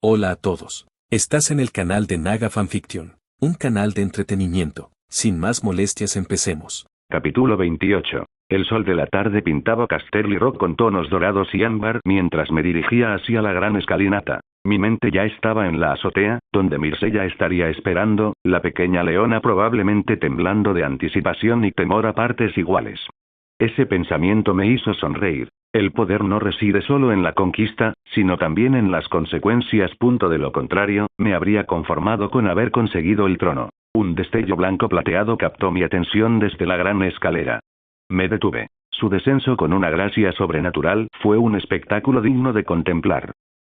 Hola a todos. Estás en el canal de Naga Fanfiction, un canal de entretenimiento. Sin más molestias, empecemos. Capítulo 28. El sol de la tarde pintaba Casterly Rock con tonos dorados y ámbar mientras me dirigía hacia la gran escalinata. Mi mente ya estaba en la azotea, donde Mircella estaría esperando, la pequeña leona probablemente temblando de anticipación y temor a partes iguales. Ese pensamiento me hizo sonreír. El poder no reside solo en la conquista, sino también en las consecuencias. De lo contrario, me habría conformado con haber conseguido el trono. Un destello blanco plateado captó mi atención desde la gran escalera. Me detuve. Su descenso con una gracia sobrenatural fue un espectáculo digno de contemplar.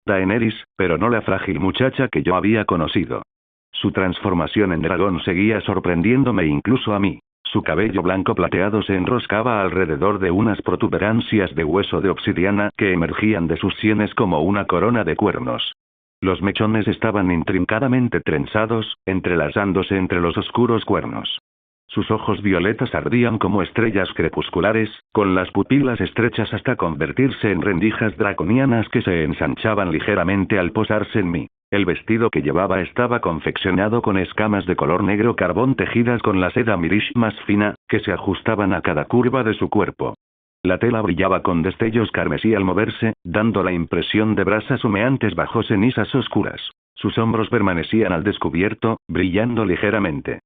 Daenerys, pero no la frágil muchacha que yo había conocido. Su transformación en dragón seguía sorprendiéndome incluso a mí. Su cabello blanco plateado se enroscaba alrededor de unas protuberancias de hueso de obsidiana que emergían de sus sienes como una corona de cuernos. Los mechones estaban intrincadamente trenzados, entrelazándose entre los oscuros cuernos. Sus ojos violetas ardían como estrellas crepusculares, con las pupilas estrechas hasta convertirse en rendijas draconianas que se ensanchaban ligeramente al posarse en mí. El vestido que llevaba estaba confeccionado con escamas de color negro carbón tejidas con la seda mirish más fina, que se ajustaban a cada curva de su cuerpo. La tela brillaba con destellos carmesí al moverse, dando la impresión de brasas humeantes bajo cenizas oscuras. Sus hombros permanecían al descubierto, brillando ligeramente.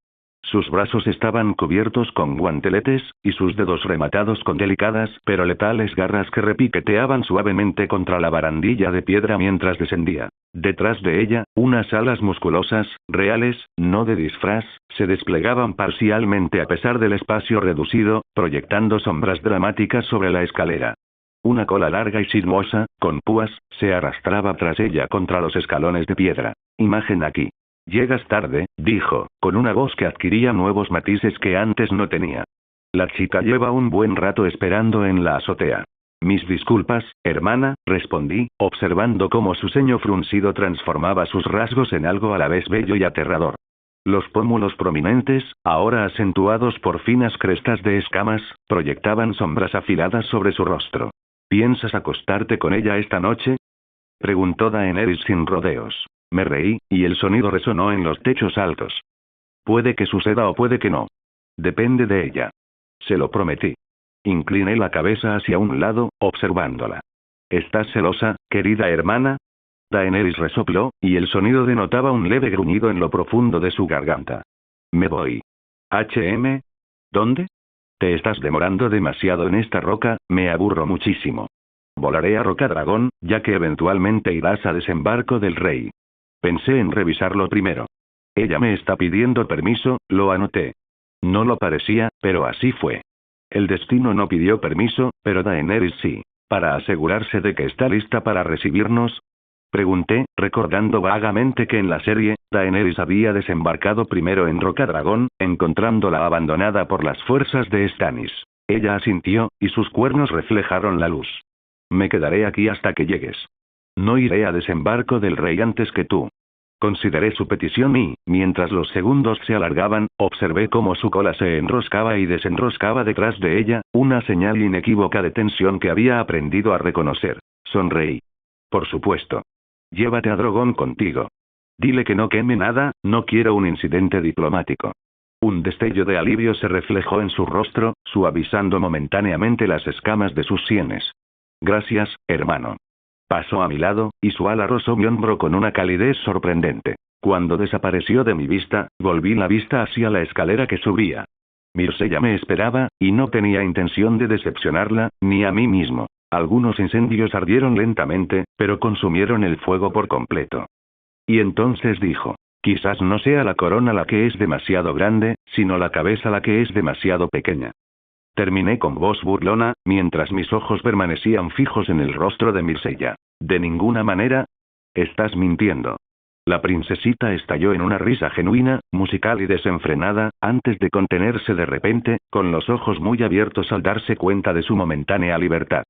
Sus brazos estaban cubiertos con guanteletes, y sus dedos rematados con delicadas pero letales garras que repiqueteaban suavemente contra la barandilla de piedra mientras descendía. Detrás de ella, unas alas musculosas, reales, no de disfraz, se desplegaban parcialmente a pesar del espacio reducido, proyectando sombras dramáticas sobre la escalera. Una cola larga y sinuosa, con púas, se arrastraba tras ella contra los escalones de piedra. Imagen aquí. Llegas tarde, dijo, con una voz que adquiría nuevos matices que antes no tenía. La chica lleva un buen rato esperando en la azotea. Mis disculpas, hermana, respondí, observando cómo su ceño fruncido transformaba sus rasgos en algo a la vez bello y aterrador. Los pómulos prominentes, ahora acentuados por finas crestas de escamas, proyectaban sombras afiladas sobre su rostro. ¿Piensas acostarte con ella esta noche?, preguntó Daenerys sin rodeos. Me reí, y el sonido resonó en los techos altos. Puede que suceda o puede que no. Depende de ella. Se lo prometí. Incliné la cabeza hacia un lado, observándola. ¿Estás celosa, querida hermana? Daenerys resopló, y el sonido denotaba un leve gruñido en lo profundo de su garganta. Me voy. ¿Dónde? Te estás demorando demasiado en esta roca, me aburro muchísimo. Volaré a Rocadragón, ya que eventualmente irás a Desembarco del Rey. Pensé en revisarlo primero. Ella me está pidiendo permiso, lo anoté. No lo parecía, pero así fue. El destino no pidió permiso, pero Daenerys sí. ¿Para asegurarse de que está lista para recibirnos?, pregunté, recordando vagamente que en la serie, Daenerys había desembarcado primero en Rocadragón, encontrándola abandonada por las fuerzas de Stannis. Ella asintió, y sus cuernos reflejaron la luz. Me quedaré aquí hasta que llegues. No iré a Desembarco del Rey antes que tú. Consideré su petición y, mientras los segundos se alargaban, observé cómo su cola se enroscaba y desenroscaba detrás de ella, una señal inequívoca de tensión que había aprendido a reconocer. Sonreí. Por supuesto. Llévate a Drogon contigo. Dile que no queme nada, no quiero un incidente diplomático. Un destello de alivio se reflejó en su rostro, suavizando momentáneamente las escamas de sus sienes. Gracias, hermano. Pasó a mi lado, y su ala rozó mi hombro con una calidez sorprendente. Cuando desapareció de mi vista, volví la vista hacia la escalera que subía. Mircella me esperaba, y no tenía intención de decepcionarla, ni a mí mismo. Algunos incendios ardieron lentamente, pero consumieron el fuego por completo. Y entonces dijo, quizás no sea la corona la que es demasiado grande, sino la cabeza la que es demasiado pequeña. Terminé con voz burlona, mientras mis ojos permanecían fijos en el rostro de Mircella. De ninguna manera. Estás mintiendo. La princesita estalló en una risa genuina, musical y desenfrenada, antes de contenerse de repente, con los ojos muy abiertos al darse cuenta de su momentánea libertad.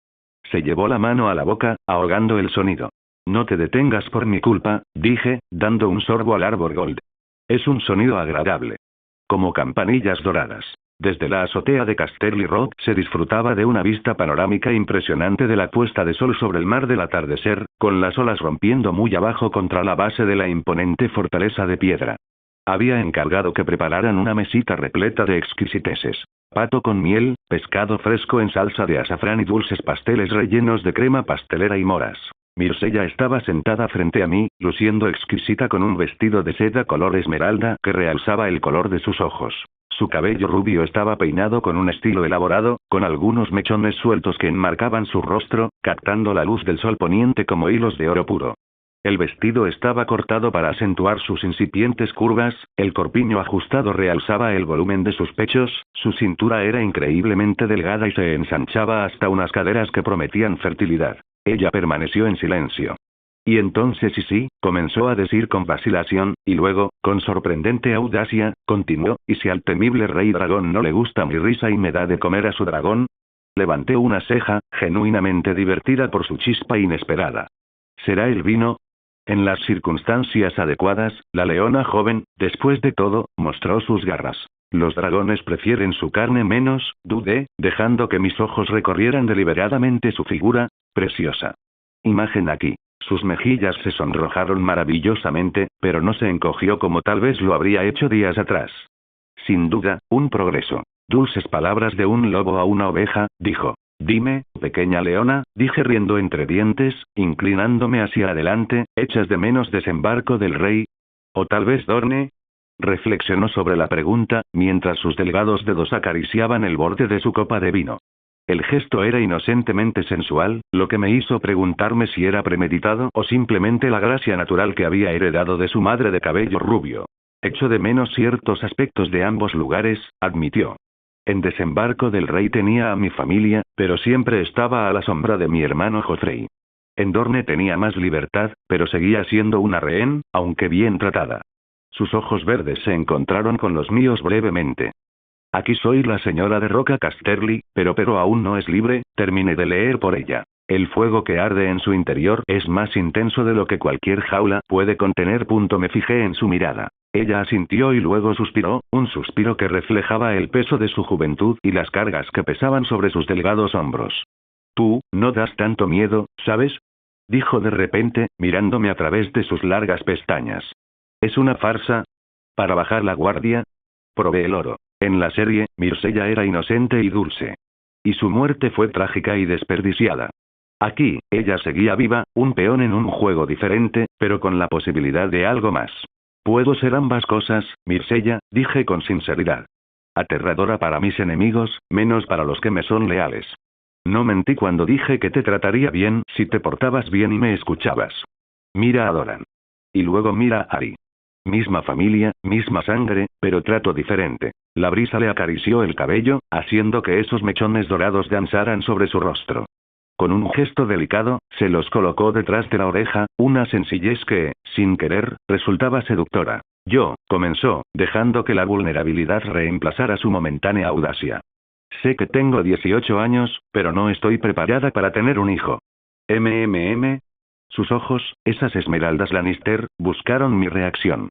Se llevó la mano a la boca, ahogando el sonido. No te detengas por mi culpa, dije, dando un sorbo al árbol gold. Es un sonido agradable. Como campanillas doradas. Desde la azotea de Casterly Rock se disfrutaba de una vista panorámica impresionante de la puesta de sol sobre el mar del atardecer, con las olas rompiendo muy abajo contra la base de la imponente fortaleza de piedra. Había encargado que prepararan una mesita repleta de exquisiteces. Pato con miel, pescado fresco en salsa de azafrán y dulces pasteles rellenos de crema pastelera y moras. Mirsella estaba sentada frente a mí, luciendo exquisita con un vestido de seda color esmeralda que realzaba el color de sus ojos. Su cabello rubio estaba peinado con un estilo elaborado, con algunos mechones sueltos que enmarcaban su rostro, captando la luz del sol poniente como hilos de oro puro. El vestido estaba cortado para acentuar sus incipientes curvas, el corpiño ajustado realzaba el volumen de sus pechos, su cintura era increíblemente delgada y se ensanchaba hasta unas caderas que prometían fertilidad. Ella permaneció en silencio. Y entonces sí, comenzó a decir con vacilación, y luego, con sorprendente audacia, continuó, ¿y si al temible rey dragón no le gusta mi risa y me da de comer a su dragón? Levanté una ceja, genuinamente divertida por su chispa inesperada. ¿Será el vino? En las circunstancias adecuadas, la leona joven, después de todo, mostró sus garras. Los dragones prefieren su carne menos, dudé, dejando que mis ojos recorrieran deliberadamente su figura, preciosa. Imagen aquí. Sus mejillas se sonrojaron maravillosamente, pero no se encogió como tal vez lo habría hecho días atrás. Sin duda, un progreso. Dulces palabras de un lobo a una oveja, dijo. Dime, pequeña leona, dije riendo entre dientes, inclinándome hacia adelante, ¿echas de menos desembarco del rey? ¿O tal vez Dorne? Reflexionó sobre la pregunta, mientras sus delgados dedos acariciaban el borde de su copa de vino. El gesto era inocentemente sensual, lo que me hizo preguntarme si era premeditado o simplemente la gracia natural que había heredado de su madre de cabello rubio. Echo de menos ciertos aspectos de ambos lugares, admitió. En Desembarco del Rey tenía a mi familia, pero siempre estaba a la sombra de mi hermano Joffrey. En Dorne tenía más libertad, pero seguía siendo una rehén, aunque bien tratada. Sus ojos verdes se encontraron con los míos brevemente. Aquí soy la señora de Roca Casterly, pero aún no es libre, terminé de leer por ella. El fuego que arde en su interior es más intenso de lo que cualquier jaula puede contener. Me fijé en su mirada. Ella asintió y luego suspiró, un suspiro que reflejaba el peso de su juventud y las cargas que pesaban sobre sus delgados hombros. Tú, no das tanto miedo, ¿sabes? Dijo de repente, mirándome a través de sus largas pestañas. ¿Es una farsa? ¿Para bajar la guardia? Probé el oro. En la serie, Mirsella era inocente y dulce. Y su muerte fue trágica y desperdiciada. Aquí, ella seguía viva, un peón en un juego diferente, pero con la posibilidad de algo más. Puedo ser ambas cosas, Mirsella, dije con sinceridad. Aterradora para mis enemigos, menos para los que me son leales. No mentí cuando dije que te trataría bien si te portabas bien y me escuchabas. Mira a Doran. Y luego mira a Ari. Misma familia, misma sangre, pero trato diferente. La brisa le acarició el cabello, haciendo que esos mechones dorados danzaran sobre su rostro. Con un gesto delicado, se los colocó detrás de la oreja, una sencillez que, sin querer, resultaba seductora. Comenzó, dejando que la vulnerabilidad reemplazara su momentánea audacia. Sé que tengo 18 años, pero no estoy preparada para tener un hijo. Sus ojos, esas esmeraldas Lannister, buscaron mi reacción.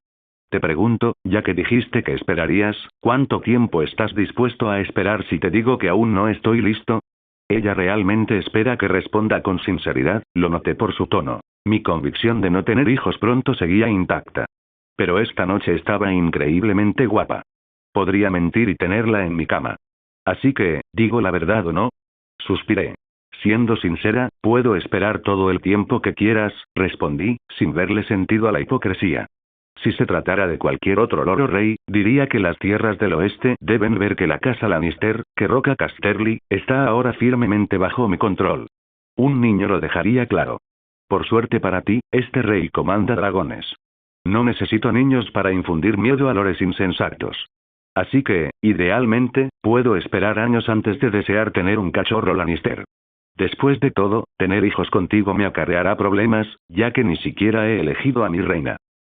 Te pregunto, ya que dijiste que esperarías, ¿cuánto tiempo estás dispuesto a esperar si te digo que aún no estoy listo? Ella realmente espera que responda con sinceridad, lo noté por su tono. Mi convicción de no tener hijos pronto seguía intacta. Pero esta noche estaba increíblemente guapa. Podría mentir y tenerla en mi cama. Así que, ¿digo la verdad o no? Suspiré. Siendo sincera, puedo esperar todo el tiempo que quieras, respondí, sin verle sentido a la hipocresía. Si se tratara de cualquier otro loro rey, diría que las tierras del oeste deben ver que la casa Lannister, que Roca Casterly, está ahora firmemente bajo mi control. Un niño lo dejaría claro. Por suerte para ti, este rey comanda dragones. No necesito niños para infundir miedo a lores insensatos. Así que, idealmente, puedo esperar años antes de desear tener un cachorro Lannister. Después de todo, tener hijos contigo me acarreará problemas, ya que ni siquiera he elegido a mi reina.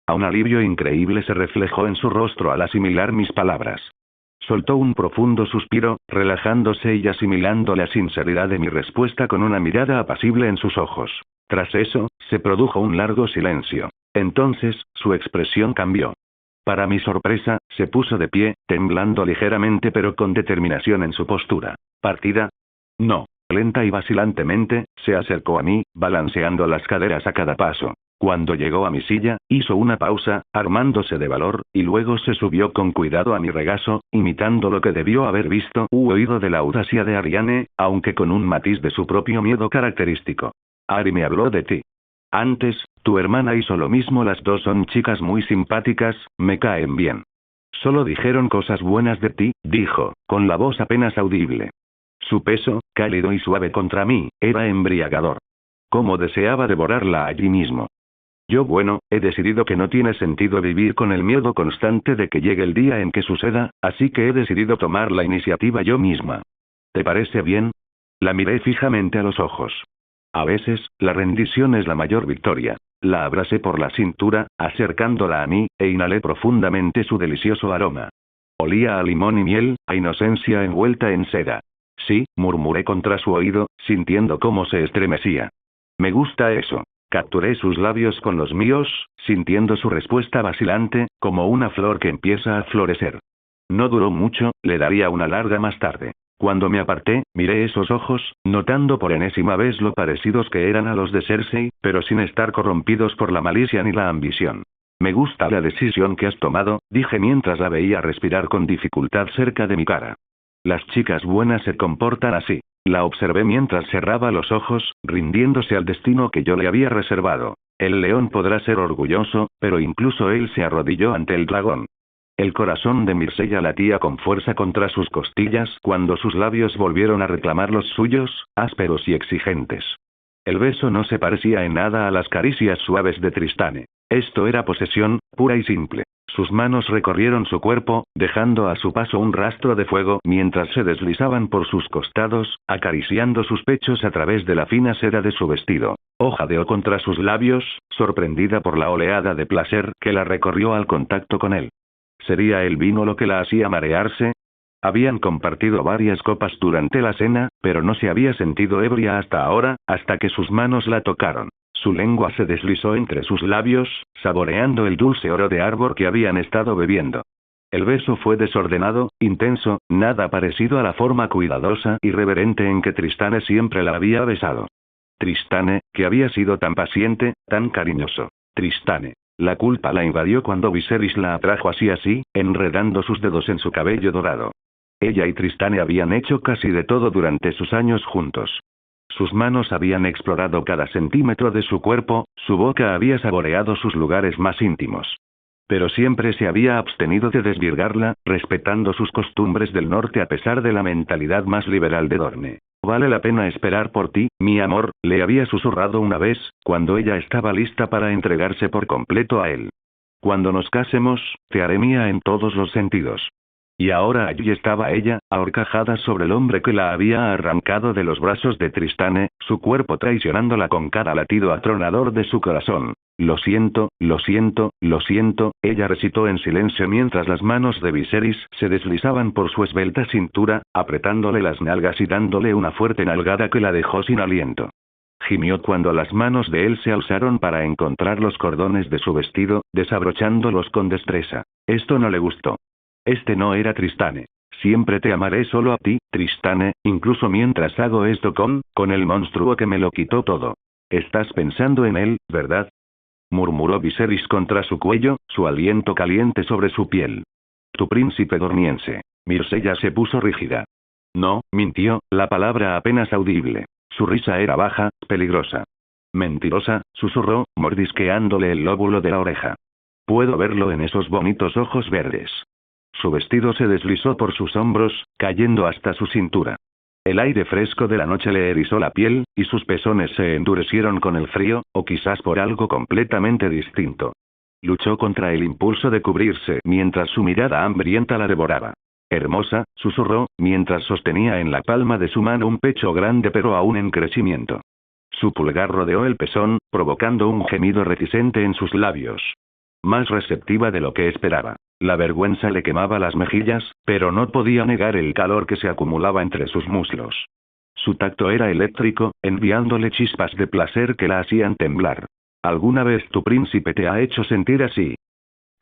Un alivio increíble se reflejó en su rostro al asimilar mis palabras. Soltó un profundo suspiro, relajándose y asimilando la sinceridad de mi respuesta con una mirada apacible en sus ojos. Tras eso, se produjo un largo silencio. Entonces, su expresión cambió. Para mi sorpresa, se puso de pie, temblando ligeramente pero con determinación en su postura. ¿Partida? No. Lenta y vacilantemente, se acercó a mí, balanceando las caderas a cada paso. Cuando llegó a mi silla, hizo una pausa, armándose de valor, y luego se subió con cuidado a mi regazo, imitando lo que debió haber visto u oído de la audacia de Ariane, aunque con un matiz de su propio miedo característico. Ari me habló de ti. Antes, tu hermana hizo lo mismo. Las dos son chicas muy simpáticas, me caen bien. Solo dijeron cosas buenas de ti, dijo, con la voz apenas audible. Su peso, cálido y suave contra mí, era embriagador. Cómo deseaba devorarla allí mismo. Bueno, he decidido que no tiene sentido vivir con el miedo constante de que llegue el día en que suceda, así que he decidido tomar la iniciativa yo misma. ¿Te parece bien? La miré fijamente a los ojos. A veces, la rendición es la mayor victoria. La abracé por la cintura, acercándola a mí, e inhalé profundamente su delicioso aroma. Olía a limón y miel, a inocencia envuelta en seda. Sí, murmuré contra su oído, sintiendo cómo se estremecía. Me gusta eso. Capturé sus labios con los míos, sintiendo su respuesta vacilante, como una flor que empieza a florecer. No duró mucho, le daría una larga más tarde. Cuando me aparté, miré esos ojos, notando por enésima vez lo parecidos que eran a los de Cersei, pero sin estar corrompidos por la malicia ni la ambición. Me gusta la decisión que has tomado, dije mientras la veía respirar con dificultad cerca de mi cara. Las chicas buenas se comportan así. La observé mientras cerraba los ojos, rindiéndose al destino que yo le había reservado. El león podrá ser orgulloso, pero incluso él se arrodilló ante el dragón. El corazón de Myrcella latía con fuerza contra sus costillas cuando sus labios volvieron a reclamar los suyos, ásperos y exigentes. El beso no se parecía en nada a las caricias suaves de Tristane. Esto era posesión, pura y simple. Sus manos recorrieron su cuerpo, dejando a su paso un rastro de fuego mientras se deslizaban por sus costados, acariciando sus pechos a través de la fina seda de su vestido. Jadeó contra sus labios, sorprendida por la oleada de placer que la recorrió al contacto con él. ¿Sería el vino lo que la hacía marearse? Habían compartido varias copas durante la cena, pero no se había sentido ebria hasta ahora, hasta que sus manos la tocaron. Su lengua se deslizó entre sus labios, saboreando el dulce oro de árbol que habían estado bebiendo. El beso fue desordenado, intenso, nada parecido a la forma cuidadosa y reverente en que Tristane siempre la había besado. Tristane, que había sido tan paciente, tan cariñoso. Tristane. La culpa la invadió cuando Viserys la atrajo así, enredando sus dedos en su cabello dorado. Ella y Tristane habían hecho casi de todo durante sus años juntos. Sus manos habían explorado cada centímetro de su cuerpo, su boca había saboreado sus lugares más íntimos. Pero siempre se había abstenido de desvirgarla, respetando sus costumbres del norte a pesar de la mentalidad más liberal de Dorne. Vale la pena esperar por ti, mi amor, le había susurrado una vez, cuando ella estaba lista para entregarse por completo a él. Cuando nos casemos, te haré mía en todos los sentidos. Y ahora allí estaba ella, ahorcajada sobre el hombre que la había arrancado de los brazos de Tristane, su cuerpo traicionándola con cada latido atronador de su corazón. Lo siento, lo siento, lo siento, ella recitó en silencio mientras las manos de Viserys se deslizaban por su esbelta cintura, apretándole las nalgas y dándole una fuerte nalgada que la dejó sin aliento. Gimió cuando las manos de él se alzaron para encontrar los cordones de su vestido, desabrochándolos con destreza. Esto no le gustó. Este no era Tristane. Siempre te amaré solo a ti, Tristane, incluso mientras hago esto con el monstruo que me lo quitó todo. Estás pensando en él, ¿verdad? Murmuró Viserys contra su cuello, su aliento caliente sobre su piel. Tu príncipe dormiense. Myrcella se puso rígida. No, mintió, la palabra apenas audible. Su risa era baja, peligrosa. Mentirosa, susurró, mordisqueándole el lóbulo de la oreja. Puedo verlo en esos bonitos ojos verdes. Su vestido se deslizó por sus hombros, cayendo hasta su cintura. El aire fresco de la noche le erizó la piel, y sus pezones se endurecieron con el frío, o quizás por algo completamente distinto. Luchó contra el impulso de cubrirse mientras su mirada hambrienta la devoraba. Hermosa, susurró, mientras sostenía en la palma de su mano un pecho grande pero aún en crecimiento. Su pulgar rodeó el pezón, provocando un gemido reticente en sus labios. Más receptiva de lo que esperaba. La vergüenza le quemaba las mejillas, pero no podía negar el calor que se acumulaba entre sus muslos. Su tacto era eléctrico, enviándole chispas de placer que la hacían temblar. ¿Alguna vez tu príncipe te ha hecho sentir así?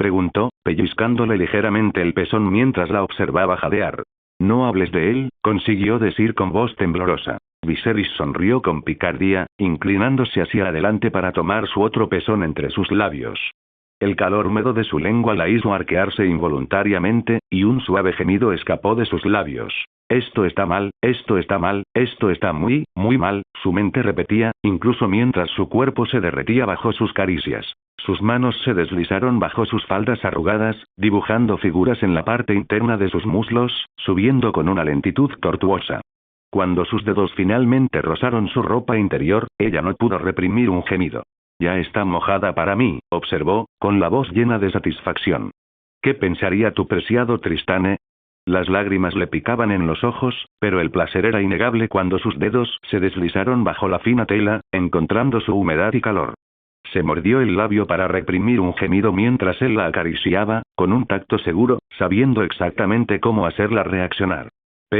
Preguntó, pellizcándole ligeramente el pezón mientras la observaba jadear. No hables de él, consiguió decir con voz temblorosa. Viserys sonrió con picardía, inclinándose hacia adelante para tomar su otro pezón entre sus labios. El calor húmedo de su lengua la hizo arquearse involuntariamente, y un suave gemido escapó de sus labios. Esto está mal, esto está mal, esto está muy, muy mal, su mente repetía, incluso mientras su cuerpo se derretía bajo sus caricias. Sus manos se deslizaron bajo sus faldas arrugadas, dibujando figuras en la parte interna de sus muslos, subiendo con una lentitud tortuosa. Cuando sus dedos finalmente rozaron su ropa interior, ella no pudo reprimir un gemido. Ya está mojada para mí, observó, con la voz llena de satisfacción. ¿Qué pensaría tu preciado Tristane? Las lágrimas le picaban en los ojos, pero el placer era innegable cuando sus dedos se deslizaron bajo la fina tela, encontrando su humedad y calor. Se mordió el labio para reprimir un gemido mientras él la acariciaba, con un tacto seguro, sabiendo exactamente cómo hacerla reaccionar.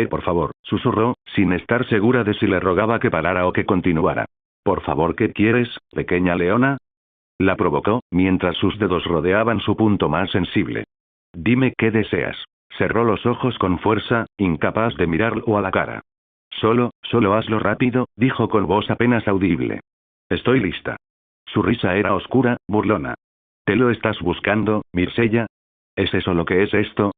Por favor, susurró, sin estar segura de si le rogaba que parara o que continuara. Por favor, ¿qué quieres, pequeña leona? La provocó, mientras sus dedos rodeaban su punto más sensible. Dime qué deseas. Cerró los ojos con fuerza, incapaz de mirarlo a la cara. Solo hazlo rápido, dijo con voz apenas audible. Estoy lista. Su risa era oscura, burlona. ¿Te lo estás buscando, Myrcella? ¿Es eso lo que es esto?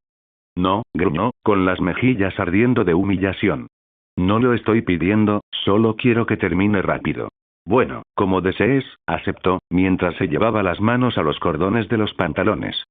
No, gruñó, con las mejillas ardiendo de humillación. No lo estoy pidiendo, solo quiero que termine rápido. Bueno, como desees, aceptó, mientras se llevaba las manos a los cordones de los pantalones.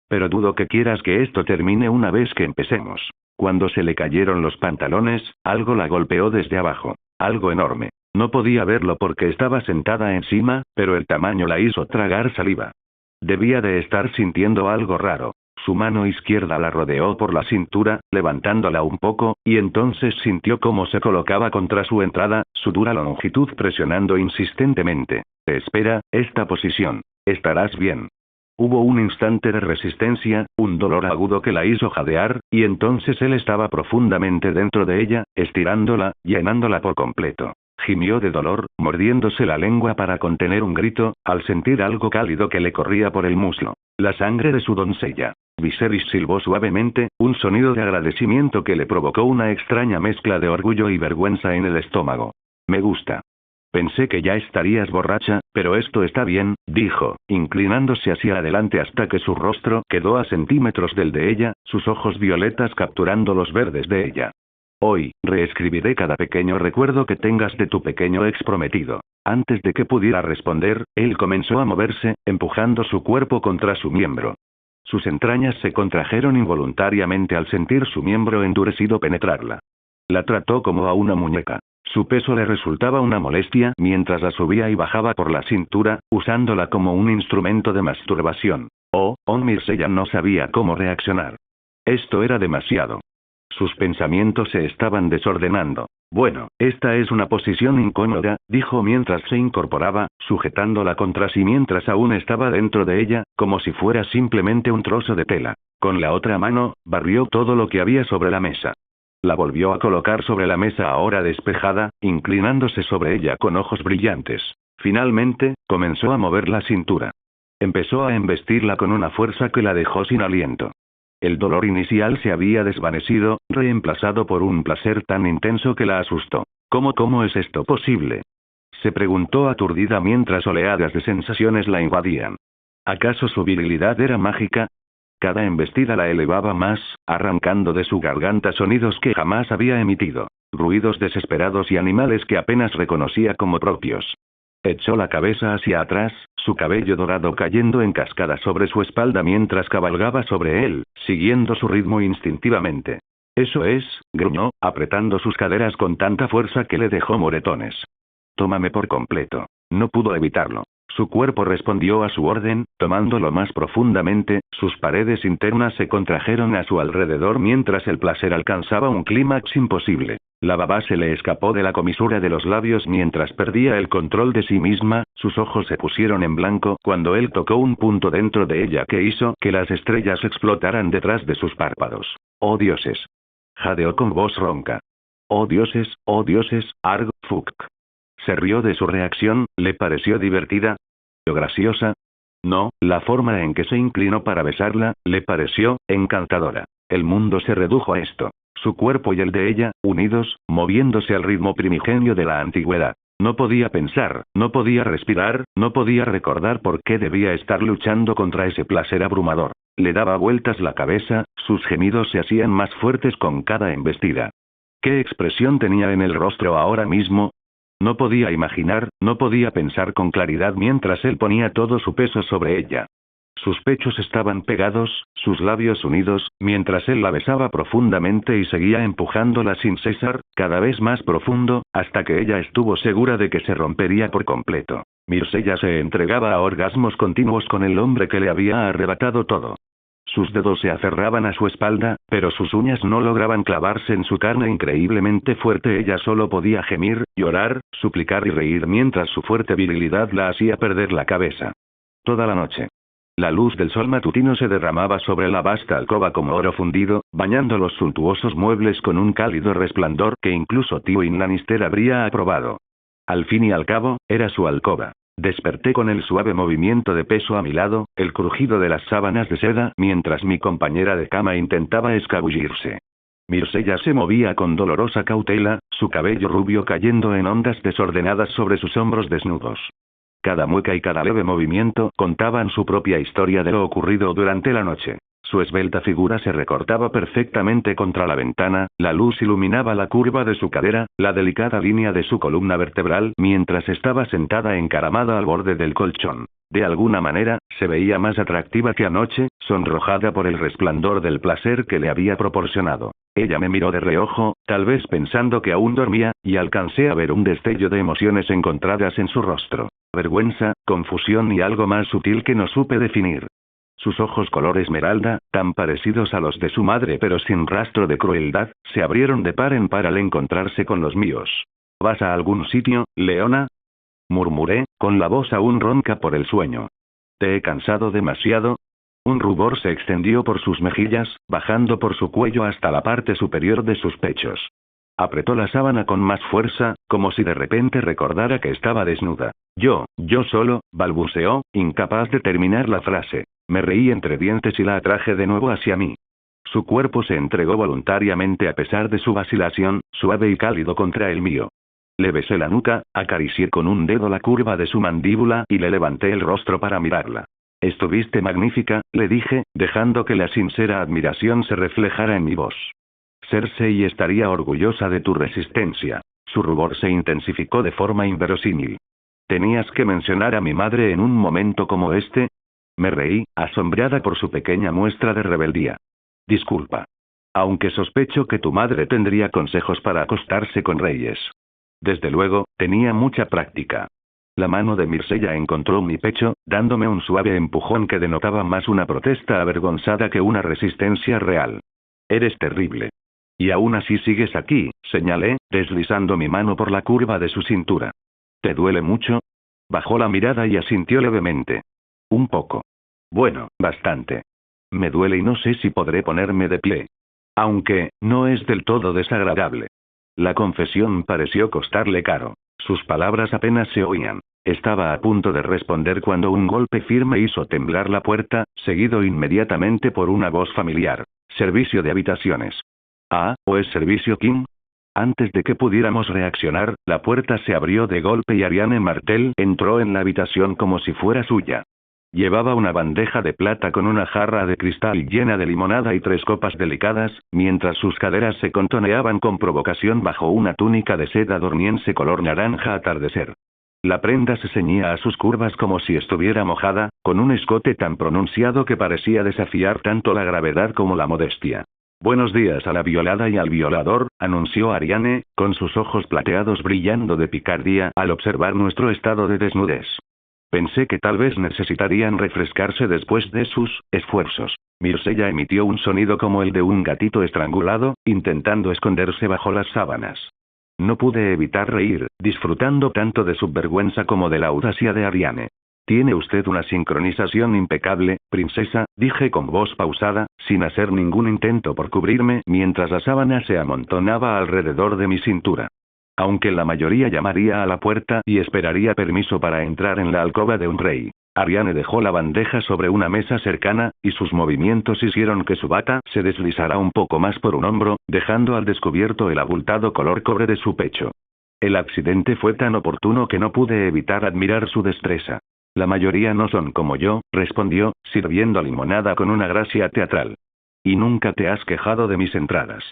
Pero dudo que quieras que esto termine una vez que empecemos. Cuando se le cayeron los pantalones, algo la golpeó desde abajo. Algo enorme. No podía verlo porque estaba sentada encima, pero el tamaño la hizo tragar saliva. Debía de estar sintiendo algo raro. Su mano izquierda la rodeó por la cintura, levantándola un poco, y entonces sintió cómo se colocaba contra su entrada, su dura longitud presionando insistentemente. Espera, esta posición. Estarás bien. Hubo un instante de resistencia, un dolor agudo que la hizo jadear, y entonces él estaba profundamente dentro de ella, estirándola, llenándola por completo. Gimió de dolor, mordiéndose la lengua para contener un grito, al sentir algo cálido que le corría por el muslo. La sangre de su doncella. Viserys silbó suavemente, un sonido de agradecimiento que le provocó una extraña mezcla de orgullo y vergüenza en el estómago. Me gusta. Pensé que ya estarías borracha, pero esto está bien, dijo, inclinándose hacia adelante hasta que su rostro quedó a centímetros del de ella, sus ojos violetas capturando los verdes de ella. Hoy, reescribiré cada pequeño recuerdo que tengas de tu pequeño ex prometido. Antes de que pudiera responder, él comenzó a moverse, empujando su cuerpo contra su miembro. Sus entrañas se contrajeron involuntariamente al sentir su miembro endurecido penetrarla. La trató como a una muñeca. Su peso le resultaba una molestia mientras la subía y bajaba por la cintura, usándola como un instrumento de masturbación. Myrcella no sabía cómo reaccionar. Esto era demasiado. Sus pensamientos se estaban desordenando. Bueno, esta es una posición incómoda, dijo mientras se incorporaba, sujetándola contra sí mientras aún estaba dentro de ella, como si fuera simplemente un trozo de tela. Con la otra mano, barrió todo lo que había sobre la mesa. La volvió a colocar sobre la mesa ahora despejada, inclinándose sobre ella con ojos brillantes. Finalmente, comenzó a mover la cintura. Empezó a embestirla con una fuerza que la dejó sin aliento. El dolor inicial se había desvanecido, reemplazado por un placer tan intenso que la asustó. ¿Cómo es esto posible? Se preguntó aturdida mientras oleadas de sensaciones la invadían. ¿Acaso su virilidad era mágica? Cada embestida la elevaba más, arrancando de su garganta sonidos que jamás había emitido. Ruidos desesperados y animales que apenas reconocía como propios. Echó la cabeza hacia atrás, su cabello dorado cayendo en cascada sobre su espalda mientras cabalgaba sobre él, siguiendo su ritmo instintivamente. Eso es, gruñó, apretando sus caderas con tanta fuerza que le dejó moretones. Tómame por completo. No pudo evitarlo. Su cuerpo respondió a su orden, tomándolo más profundamente, sus paredes internas se contrajeron a su alrededor mientras el placer alcanzaba un clímax imposible. La baba se le escapó de la comisura de los labios mientras perdía el control de sí misma, sus ojos se pusieron en blanco cuando él tocó un punto dentro de ella que hizo que las estrellas explotaran detrás de sus párpados. ¡Oh dioses! Jadeó con voz ronca. ¡Oh dioses, Arg, fuck! Se rió de su reacción, le pareció divertida, graciosa. No, la forma en que se inclinó para besarla, le pareció encantadora. El mundo se redujo a esto. Su cuerpo y el de ella, unidos, moviéndose al ritmo primigenio de la antigüedad. No podía pensar, no podía respirar, no podía recordar por qué debía estar luchando contra ese placer abrumador. Le daba vueltas la cabeza, sus gemidos se hacían más fuertes con cada embestida. ¿Qué expresión tenía en el rostro ahora mismo? No podía imaginar, no podía pensar con claridad mientras él ponía todo su peso sobre ella. Sus pechos estaban pegados, sus labios unidos, mientras él la besaba profundamente y seguía empujándola sin cesar, cada vez más profundo, hasta que ella estuvo segura de que se rompería por completo. Mircea se entregaba a orgasmos continuos con el hombre que le había arrebatado todo. Sus dedos se aferraban a su espalda, pero sus uñas no lograban clavarse en su carne increíblemente fuerte. Ella solo podía gemir, llorar, suplicar y reír mientras su fuerte virilidad la hacía perder la cabeza. Toda la noche. La luz del sol matutino se derramaba sobre la vasta alcoba como oro fundido, bañando los suntuosos muebles con un cálido resplandor que incluso Tywin Lannister habría aprobado. Al fin y al cabo, era su alcoba. Desperté con el suave movimiento de peso a mi lado, el crujido de las sábanas de seda mientras mi compañera de cama intentaba escabullirse. Mircea se movía con dolorosa cautela, su cabello rubio cayendo en ondas desordenadas sobre sus hombros desnudos. Cada mueca y cada leve movimiento contaban su propia historia de lo ocurrido durante la noche. Su esbelta figura se recortaba perfectamente contra la ventana, la luz iluminaba la curva de su cadera, la delicada línea de su columna vertebral mientras estaba sentada encaramada al borde del colchón. De alguna manera, se veía más atractiva que anoche, sonrojada por el resplandor del placer que le había proporcionado. Ella me miró de reojo, tal vez pensando que aún dormía, y alcancé a ver un destello de emociones encontradas en su rostro. Vergüenza, confusión y algo más sutil que no supe definir. Sus ojos color esmeralda, tan parecidos a los de su madre pero sin rastro de crueldad, se abrieron de par en par al encontrarse con los míos. ¿Vas a algún sitio, Leona? Murmuré, con la voz aún ronca por el sueño. ¿Te he cansado demasiado? Un rubor se extendió por sus mejillas, bajando por su cuello hasta la parte superior de sus pechos. Apretó la sábana con más fuerza, como si de repente recordara que estaba desnuda. Yo solo, balbuceó, incapaz de terminar la frase. Me reí entre dientes y la atraje de nuevo hacia mí. Su cuerpo se entregó voluntariamente a pesar de su vacilación, suave y cálido contra el mío. Le besé la nuca, acaricié con un dedo la curva de su mandíbula y le levanté el rostro para mirarla. Estuviste magnífica, le dije, dejando que la sincera admiración se reflejara en mi voz. Cersei estaría orgullosa de tu resistencia. Su rubor se intensificó de forma inverosímil. ¿Tenías que mencionar a mi madre en un momento como este? Me reí, asombrada por su pequeña muestra de rebeldía. Disculpa. Aunque sospecho que tu madre tendría consejos para acostarse con reyes. Desde luego, tenía mucha práctica. La mano de Mircea encontró mi pecho, dándome un suave empujón que denotaba más una protesta avergonzada que una resistencia real. Eres terrible. Y aún así sigues aquí, señalé, deslizando mi mano por la curva de su cintura. ¿Te duele mucho? Bajó la mirada y asintió levemente. Un poco. Bueno, bastante. Me duele y no sé si podré ponerme de pie. Aunque, no es del todo desagradable. La confesión pareció costarle caro. Sus palabras apenas se oían. Estaba a punto de responder cuando un golpe firme hizo temblar la puerta, seguido inmediatamente por una voz familiar. Servicio de habitaciones. Ah, ¿o es servicio King? Antes de que pudiéramos reaccionar, la puerta se abrió de golpe y Ariane Martell entró en la habitación como si fuera suya. Llevaba una bandeja de plata con una jarra de cristal llena de limonada y 3 copas delicadas, mientras sus caderas se contoneaban con provocación bajo una túnica de seda dorniense color naranja atardecer. La prenda se ceñía a sus curvas como si estuviera mojada, con un escote tan pronunciado que parecía desafiar tanto la gravedad como la modestia. Buenos días a la violada y al violador, anunció Ariane, con sus ojos plateados brillando de picardía al observar nuestro estado de desnudez. Pensé que tal vez necesitarían refrescarse después de sus esfuerzos. Mircea emitió un sonido como el de un gatito estrangulado, intentando esconderse bajo las sábanas. No pude evitar reír, disfrutando tanto de su vergüenza como de la audacia de Ariane. Tiene usted una sincronización impecable, princesa, dije con voz pausada, sin hacer ningún intento por cubrirme mientras la sábana se amontonaba alrededor de mi cintura. Aunque la mayoría llamaría a la puerta y esperaría permiso para entrar en la alcoba de un rey. Ariane dejó la bandeja sobre una mesa cercana, y sus movimientos hicieron que su bata se deslizara un poco más por un hombro, dejando al descubierto el abultado color cobre de su pecho. El accidente fue tan oportuno que no pude evitar admirar su destreza. La mayoría no son como yo, respondió, sirviendo limonada con una gracia teatral. Y nunca te has quejado de mis entradas.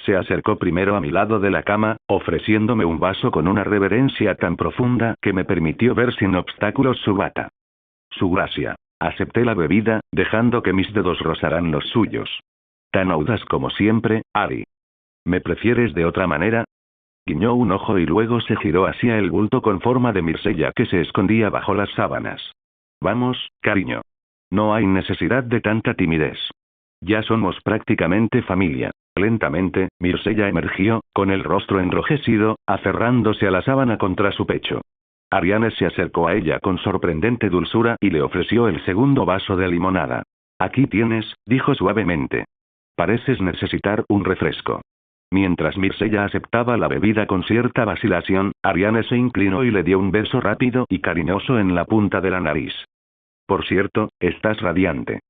Se acercó primero a mi lado de la cama, ofreciéndome un vaso con una reverencia tan profunda que me permitió ver sin obstáculos su bata. Su gracia. Acepté la bebida, dejando que mis dedos rozaran los suyos. Tan audaz como siempre, Ari. ¿Me prefieres de otra manera? Guiñó un ojo y luego se giró hacia el bulto con forma de Mirsella que se escondía bajo las sábanas. Vamos, cariño. No hay necesidad de tanta timidez. Ya somos prácticamente familia. Lentamente, Mirsella emergió, con el rostro enrojecido, aferrándose a la sábana contra su pecho. Ariane se acercó a ella con sorprendente dulzura y le ofreció el segundo vaso de limonada. Aquí tienes, dijo suavemente. Pareces necesitar un refresco. Mientras Mirsella aceptaba la bebida con cierta vacilación, Ariane se inclinó y le dio un beso rápido y cariñoso en la punta de la nariz. Por cierto, estás radiante.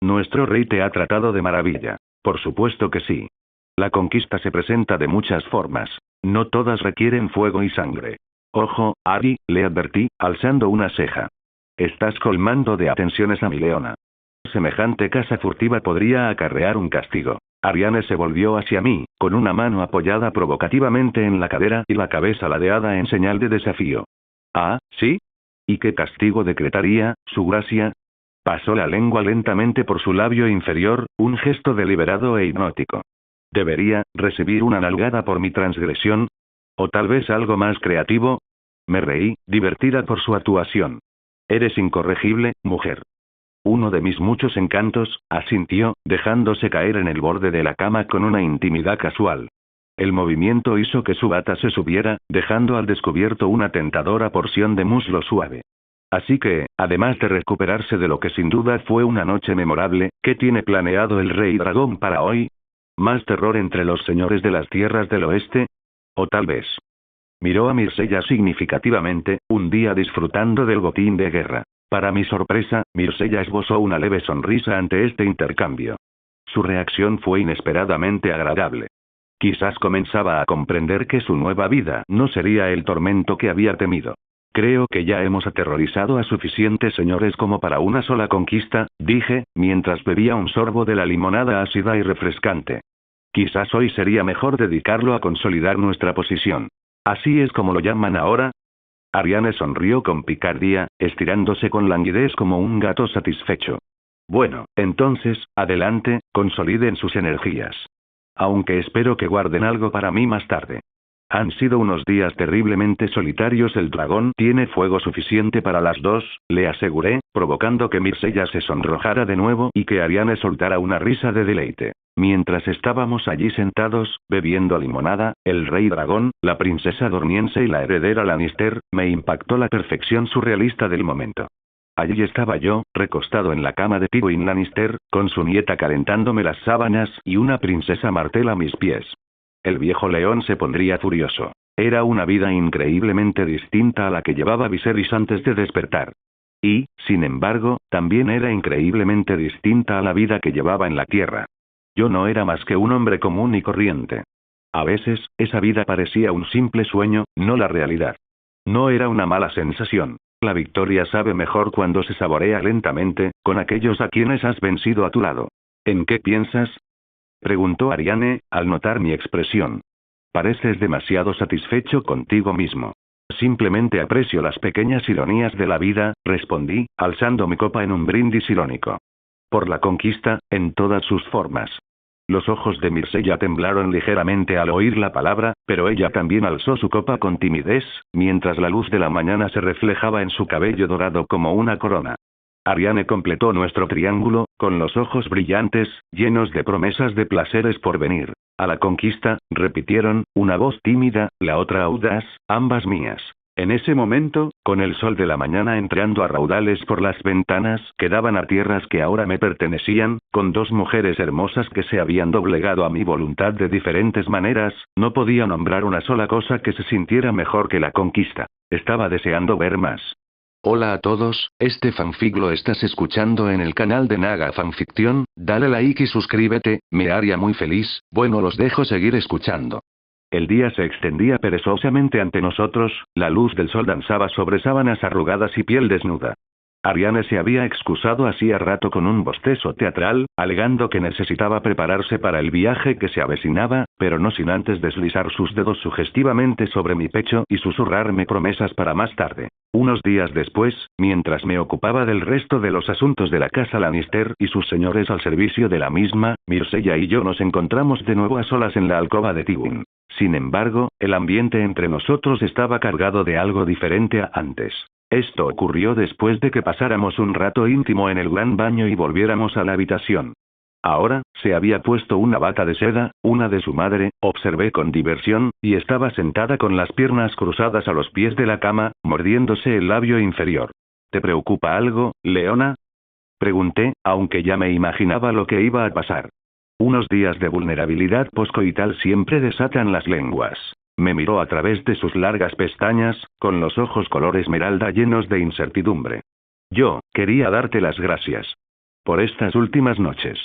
Nuestro rey te ha tratado de maravilla. Por supuesto que sí. La conquista se presenta de muchas formas. No todas requieren fuego y sangre. Ojo, Ari, le advertí, alzando una ceja. Estás colmando de atenciones a mi leona. Semejante caza furtiva podría acarrear un castigo. Ariane se volvió hacia mí, con una mano apoyada provocativamente en la cadera y la cabeza ladeada en señal de desafío. Ah, ¿sí? ¿Y qué castigo decretaría, su gracia? Pasó la lengua lentamente por su labio inferior, un gesto deliberado e hipnótico. ¿Debería recibir una nalgada por mi transgresión? ¿O tal vez algo más creativo? Me reí, divertida por su actuación. Eres incorregible, mujer. Uno de mis muchos encantos, asintió, dejándose caer en el borde de la cama con una intimidad casual. El movimiento hizo que su bata se subiera, dejando al descubierto una tentadora porción de muslo suave. Así que, además de recuperarse de lo que sin duda fue una noche memorable, ¿qué tiene planeado el Rey Dragón para hoy? ¿Más terror entre los señores de las tierras del oeste? ¿O tal vez? Miró a Mirsella significativamente, un día disfrutando del botín de guerra. Para mi sorpresa, Mirsella esbozó una leve sonrisa ante este intercambio. Su reacción fue inesperadamente agradable. Quizás comenzaba a comprender que su nueva vida no sería el tormento que había temido. Creo que ya hemos aterrorizado a suficientes señores como para una sola conquista, dije, mientras bebía un sorbo de la limonada ácida y refrescante. Quizás hoy sería mejor dedicarlo a consolidar nuestra posición. ¿Así es como lo llaman ahora? Ariane sonrió con picardía, estirándose con languidez como un gato satisfecho. Bueno, entonces, adelante, consoliden sus energías. Aunque espero que guarden algo para mí más tarde. Han sido unos días terriblemente solitarios. El dragón tiene fuego suficiente para las dos, le aseguré, provocando que Mirsella se sonrojara de nuevo y que Ariane soltara una risa de deleite. Mientras estábamos allí sentados, bebiendo limonada, el rey dragón, la princesa dorniense y la heredera Lannister, me impactó la perfección surrealista del momento. Allí estaba yo, recostado en la cama de Tywin Lannister, con su nieta calentándome las sábanas y una princesa Martell a mis pies. El viejo león se pondría furioso. Era una vida increíblemente distinta a la que llevaba Viserys antes de despertar. Y, sin embargo, también era increíblemente distinta a la vida que llevaba en la tierra. Yo no era más que un hombre común y corriente. A veces, esa vida parecía un simple sueño, no la realidad. No era una mala sensación. La victoria sabe mejor cuando se saborea lentamente, con aquellos a quienes has vencido a tu lado. ¿En qué piensas?, preguntó Ariane, al notar mi expresión. Pareces demasiado satisfecho contigo mismo. Simplemente aprecio las pequeñas ironías de la vida, respondí, alzando mi copa en un brindis irónico. Por la conquista, en todas sus formas. Los ojos de Mirsella temblaron ligeramente al oír la palabra, pero ella también alzó su copa con timidez, mientras la luz de la mañana se reflejaba en su cabello dorado como una corona. Ariane completó nuestro triángulo, con los ojos brillantes, llenos de promesas de placeres por venir. A la conquista, repitieron, una voz tímida, la otra audaz, ambas mías. En ese momento, con el sol de la mañana entrando a raudales por las ventanas que daban a tierras que ahora me pertenecían, con dos mujeres hermosas que se habían doblegado a mi voluntad de diferentes maneras, no podía nombrar una sola cosa que se sintiera mejor que la conquista. Estaba deseando ver más. Hola a todos, este fanfic lo estás escuchando en el canal de Naga Fanfiction, dale like y suscríbete, me haría muy feliz, bueno los dejo seguir escuchando. El día se extendía perezosamente ante nosotros, la luz del sol danzaba sobre sábanas arrugadas y piel desnuda. Ariane se había excusado hacía rato con un bostezo teatral, alegando que necesitaba prepararse para el viaje que se avecinaba, pero no sin antes deslizar sus dedos sugestivamente sobre mi pecho y susurrarme promesas para más tarde. Unos días después, mientras me ocupaba del resto de los asuntos de la casa Lannister y sus señores al servicio de la misma, Myrcella y yo nos encontramos de nuevo a solas en la alcoba de Tywin. Sin embargo, el ambiente entre nosotros estaba cargado de algo diferente a antes. Esto ocurrió después de que pasáramos un rato íntimo en el gran baño y volviéramos a la habitación. Ahora, se había puesto una bata de seda, una de su madre, observé con diversión, y estaba sentada con las piernas cruzadas a los pies de la cama, mordiéndose el labio inferior. ¿Te preocupa algo, Leona? Pregunté, aunque ya me imaginaba lo que iba a pasar. Unos días de vulnerabilidad poscoital siempre desatan las lenguas. Me miró a través de sus largas pestañas, con los ojos color esmeralda llenos de incertidumbre. Yo, quería darte las gracias. Por estas últimas noches.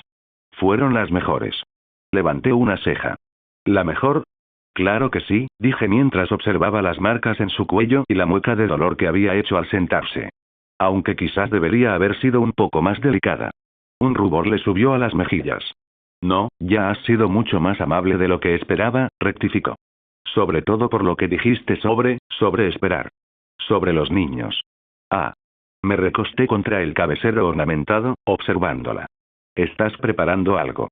Fueron las mejores. Levanté una ceja. ¿La mejor? Claro que sí, dije mientras observaba las marcas en su cuello y la mueca de dolor que había hecho al sentarse. Aunque quizás debería haber sido un poco más delicada. Un rubor le subió a las mejillas. No, ya has sido mucho más amable de lo que esperaba, rectificó. Sobre todo por lo que dijiste sobre esperar. Sobre los niños. Ah. Me recosté contra el cabecero ornamentado, observándola. ¿Estás preparando algo?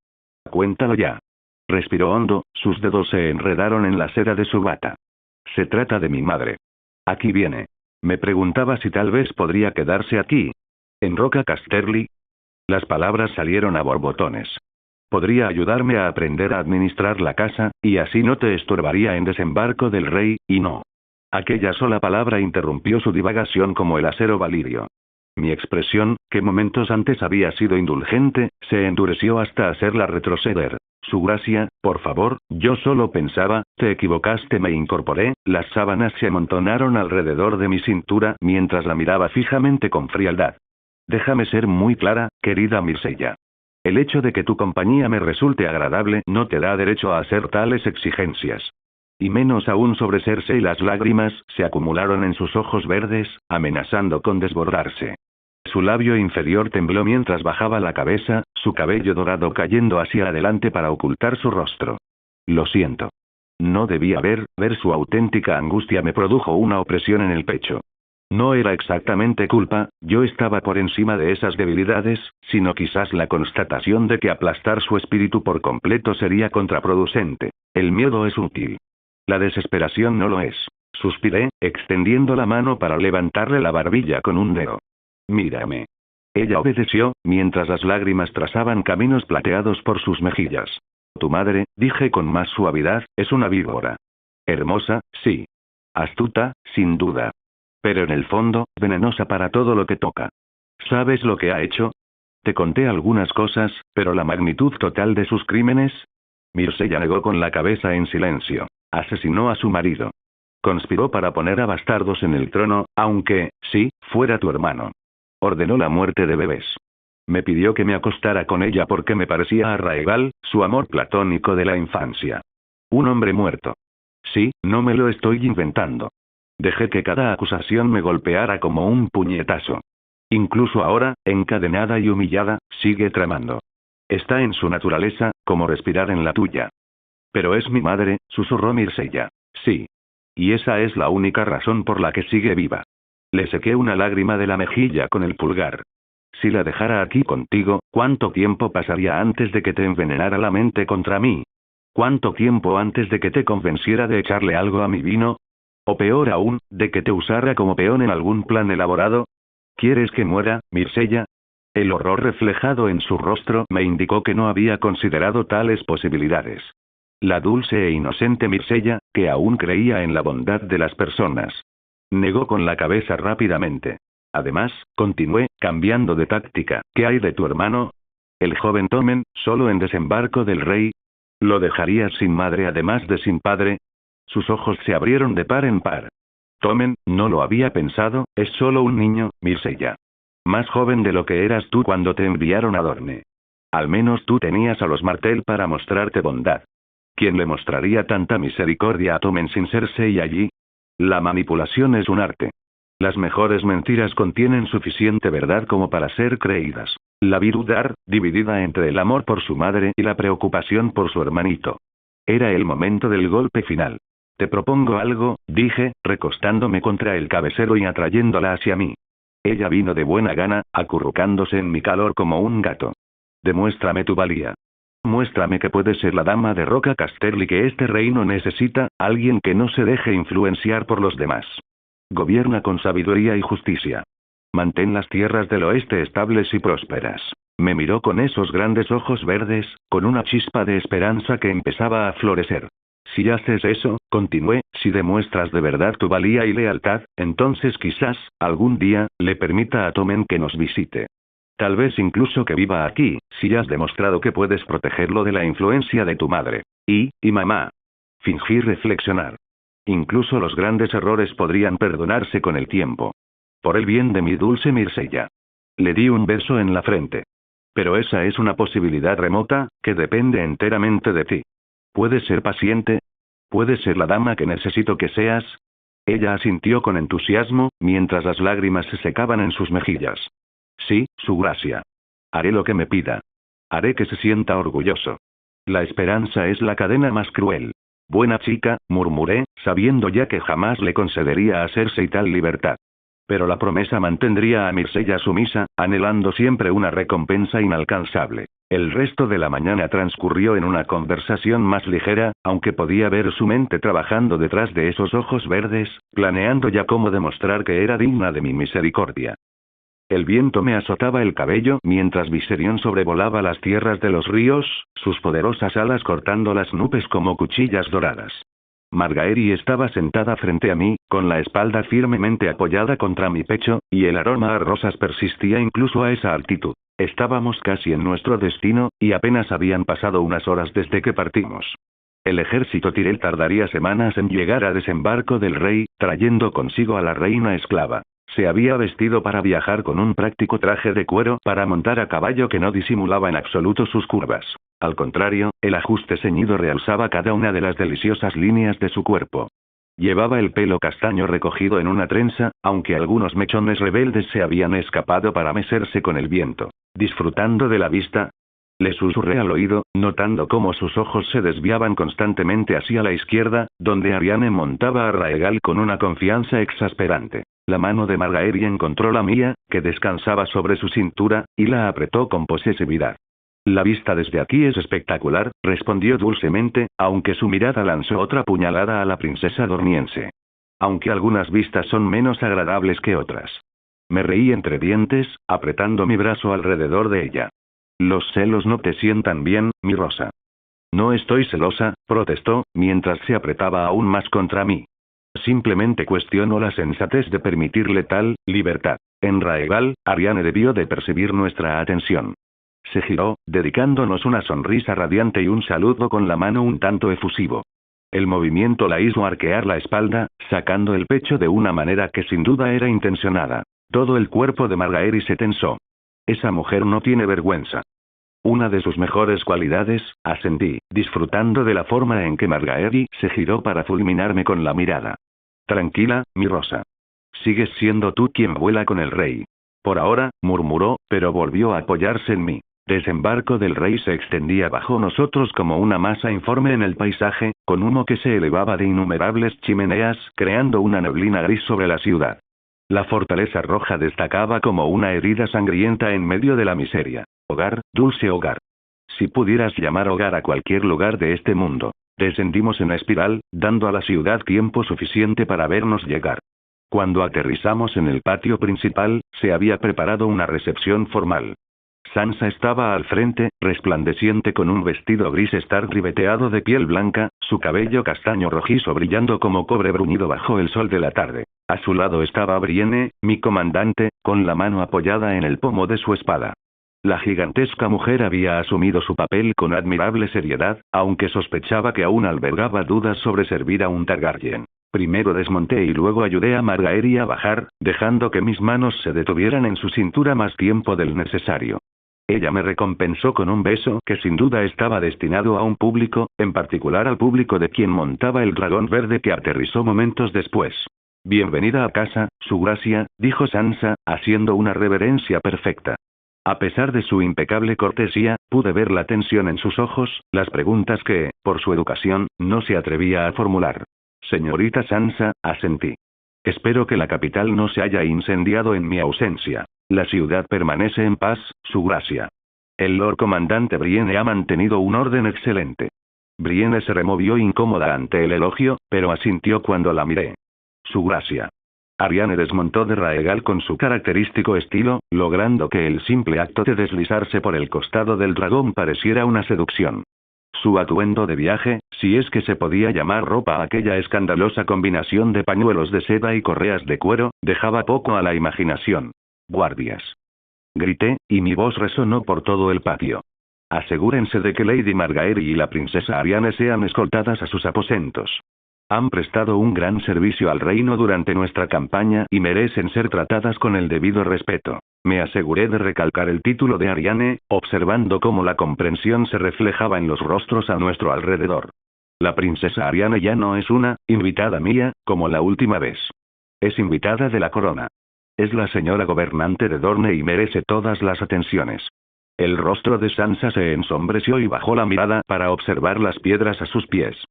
Cuéntalo ya. Respiró hondo, sus dedos se enredaron en la seda de su bata. Se trata de mi madre. Aquí viene. Me preguntaba si tal vez podría quedarse aquí. ¿En Roca Casterly? Las palabras salieron a borbotones. Podría ayudarme a aprender a administrar la casa, y así no te estorbaría en Desembarco del Rey, y no. Aquella sola palabra interrumpió su divagación como el acero valirio. Mi expresión, que momentos antes había sido indulgente, se endureció hasta hacerla retroceder. Su gracia, por favor, yo solo pensaba, te equivocaste, me incorporé, las sábanas se amontonaron alrededor de mi cintura mientras la miraba fijamente con frialdad. Déjame ser muy clara, querida Myrcella. El hecho de que tu compañía me resulte agradable no te da derecho a hacer tales exigencias. Y menos aún sobre Cersei. Las lágrimas se acumularon en sus ojos verdes, amenazando con desbordarse. Su labio inferior tembló mientras bajaba la cabeza, su cabello dorado cayendo hacia adelante para ocultar su rostro. Lo siento. No debía ver su auténtica angustia me produjo una opresión en el pecho. No era exactamente culpa, yo estaba por encima de esas debilidades, sino quizás la constatación de que aplastar su espíritu por completo sería contraproducente. El miedo es útil. La desesperación no lo es. Suspiré, extendiendo la mano para levantarle la barbilla con un dedo. Mírame. Ella obedeció, mientras las lágrimas trazaban caminos plateados por sus mejillas. Tu madre, dije con más suavidad, es una víbora. Hermosa, sí. Astuta, sin duda. Pero en el fondo, venenosa para todo lo que toca. ¿Sabes lo que ha hecho? Te conté algunas cosas, pero la magnitud total de sus crímenes. Myrcella negó con la cabeza en silencio. Asesinó a su marido. Conspiró para poner a bastardos en el trono, aunque, sí, fuera tu hermano. Ordenó la muerte de bebés. Me pidió que me acostara con ella porque me parecía a Raegal, su amor platónico de la infancia. Un hombre muerto. Sí, no me lo estoy inventando. Dejé que cada acusación me golpeara como un puñetazo. Incluso ahora, encadenada y humillada, sigue tramando. Está en su naturaleza, como respirar en la tuya. Pero es mi madre, susurró Myrcella. Sí. Y esa es la única razón por la que sigue viva. Le sequé una lágrima de la mejilla con el pulgar. Si la dejara aquí contigo, ¿cuánto tiempo pasaría antes de que te envenenara la mente contra mí? ¿Cuánto tiempo antes de que te convenciera de echarle algo a mi vino? O peor aún, de que te usara como peón en algún plan elaborado. ¿Quieres que muera, Myrcella? El horror reflejado en su rostro me indicó que no había considerado tales posibilidades. La dulce e inocente Myrcella, que aún creía en la bondad de las personas. Negó con la cabeza rápidamente. Además, continué, cambiando de táctica, ¿qué hay de tu hermano? El joven Tommen, solo en Desembarco del Rey. ¿Lo dejarías sin madre además de sin padre? Sus ojos se abrieron de par en par. Tommen, no lo había pensado, es solo un niño, Mircella. Más joven de lo que eras tú cuando te enviaron a Dorne. Al menos tú tenías a los Martell para mostrarte bondad. ¿Quién le mostraría tanta misericordia a Tommen sin ser Sei allí? La manipulación es un arte. Las mejores mentiras contienen suficiente verdad como para ser creídas. La vi dudar, dividida entre el amor por su madre y la preocupación por su hermanito. Era el momento del golpe final. Te propongo algo, dije, recostándome contra el cabecero y atrayéndola hacia mí. Ella vino de buena gana, acurrucándose en mi calor como un gato. Demuéstrame tu valía. Muéstrame que puedes ser la dama de Roca Casterly que este reino necesita, alguien que no se deje influenciar por los demás. Gobierna con sabiduría y justicia. Mantén las tierras del oeste estables y prósperas. Me miró con esos grandes ojos verdes, con una chispa de esperanza que empezaba a florecer. Si haces eso, continué, si demuestras de verdad tu valía y lealtad, entonces quizás, algún día, le permita a Tommen que nos visite. Tal vez incluso que viva aquí, si has demostrado que puedes protegerlo de la influencia de tu madre. Y mamá. Fingí reflexionar. Incluso los grandes errores podrían perdonarse con el tiempo. Por el bien de mi dulce Mircella. Le di un beso en la frente. Pero esa es una posibilidad remota, que depende enteramente de ti. ¿Puedes ser paciente? ¿Puedes ser la dama que necesito que seas? Ella asintió con entusiasmo, mientras las lágrimas se secaban en sus mejillas. Sí, su gracia. Haré lo que me pida. Haré que se sienta orgulloso. La esperanza es la cadena más cruel. Buena chica, murmuré, sabiendo ya que jamás le concedería a Cersei tal libertad. Pero la promesa mantendría a Mircella sumisa, anhelando siempre una recompensa inalcanzable. El resto de la mañana transcurrió en una conversación más ligera, aunque podía ver su mente trabajando detrás de esos ojos verdes, planeando ya cómo demostrar que era digna de mi misericordia. El viento me azotaba el cabello mientras Viserion sobrevolaba las tierras de los ríos, sus poderosas alas cortando las nubes como cuchillas doradas. Margaery estaba sentada frente a mí, con la espalda firmemente apoyada contra mi pecho, y el aroma a rosas persistía incluso a esa altitud. Estábamos casi en nuestro destino, y apenas habían pasado unas horas desde que partimos. El ejército Tyrell tardaría semanas en llegar a desembarco del rey, trayendo consigo a la reina esclava. Se había vestido para viajar con un práctico traje de cuero para montar a caballo que no disimulaba en absoluto sus curvas. Al contrario, el ajuste ceñido realzaba cada una de las deliciosas líneas de su cuerpo. Llevaba el pelo castaño recogido en una trenza, aunque algunos mechones rebeldes se habían escapado para mecerse con el viento. Disfrutando de la vista, le susurré al oído, notando cómo sus ojos se desviaban constantemente hacia la izquierda, donde Arianne montaba a Raegal con una confianza exasperante. La mano de Margaery encontró la mía, que descansaba sobre su cintura, y la apretó con posesividad. La vista desde aquí es espectacular, respondió dulcemente, aunque su mirada lanzó otra puñalada a la princesa dormiense. Aunque algunas vistas son menos agradables que otras. Me reí entre dientes, apretando mi brazo alrededor de ella. Los celos no te sientan bien, mi rosa. No estoy celosa, protestó, mientras se apretaba aún más contra mí. Simplemente cuestiono la sensatez de permitirle tal libertad. En Raegal, Arianne debió de percibir nuestra atención. Se giró, dedicándonos una sonrisa radiante y un saludo con la mano un tanto efusivo. El movimiento la hizo arquear la espalda, sacando el pecho de una manera que sin duda era intencionada. Todo el cuerpo de Margaery se tensó. Esa mujer no tiene vergüenza. Una de sus mejores cualidades, asentí, disfrutando de la forma en que Margaery se giró para fulminarme con la mirada. Tranquila, mi rosa. Sigues siendo tú quien vuela con el rey. Por ahora, murmuró, pero volvió a apoyarse en mí. Desembarco del rey se extendía bajo nosotros como una masa informe en el paisaje, con humo que se elevaba de innumerables chimeneas, creando una neblina gris sobre la ciudad. La fortaleza roja destacaba como una herida sangrienta en medio de la miseria. Hogar, dulce hogar. Si pudieras llamar hogar a cualquier lugar de este mundo. Descendimos en espiral, dando a la ciudad tiempo suficiente para vernos llegar. Cuando aterrizamos en el patio principal, se había preparado una recepción formal. Sansa estaba al frente, resplandeciente con un vestido gris Stark ribeteado de piel blanca, su cabello castaño rojizo brillando como cobre bruñido bajo el sol de la tarde. A su lado estaba Brienne, mi comandante, con la mano apoyada en el pomo de su espada. La gigantesca mujer había asumido su papel con admirable seriedad, aunque sospechaba que aún albergaba dudas sobre servir a un Targaryen. Primero desmonté y luego ayudé a Margaery a bajar, dejando que mis manos se detuvieran en su cintura más tiempo del necesario. Ella me recompensó con un beso que sin duda estaba destinado a un público, en particular al público de quien montaba el dragón verde que aterrizó momentos después. Bienvenida a casa, su gracia, dijo Sansa, haciendo una reverencia perfecta. A pesar de su impecable cortesía, pude ver la tensión en sus ojos, las preguntas que, por su educación, no se atrevía a formular. Señorita Sansa, asentí. Espero que la capital no se haya incendiado en mi ausencia. La ciudad permanece en paz, su gracia. El Lord Comandante Brienne ha mantenido un orden excelente. Brienne se removió incómoda ante el elogio, pero asintió cuando la miré. Su gracia. Arianne desmontó de Raegal con su característico estilo, logrando que el simple acto de deslizarse por el costado del dragón pareciera una seducción. Su atuendo de viaje, si es que se podía llamar ropa a aquella escandalosa combinación de pañuelos de seda y correas de cuero, dejaba poco a la imaginación. Guardias. Grité, y mi voz resonó por todo el patio. Asegúrense de que Lady Margaery y la princesa Arianne sean escoltadas a sus aposentos. Han prestado un gran servicio al reino durante nuestra campaña y merecen ser tratadas con el debido respeto. Me aseguré de recalcar el título de Arianne, observando cómo la comprensión se reflejaba en los rostros a nuestro alrededor. La princesa Arianne ya no es una invitada mía, como la última vez. Es invitada de la corona. Es la señora gobernante de Dorne y merece todas las atenciones. El rostro de Sansa se ensombreció y bajó la mirada para observar las piedras a sus pies.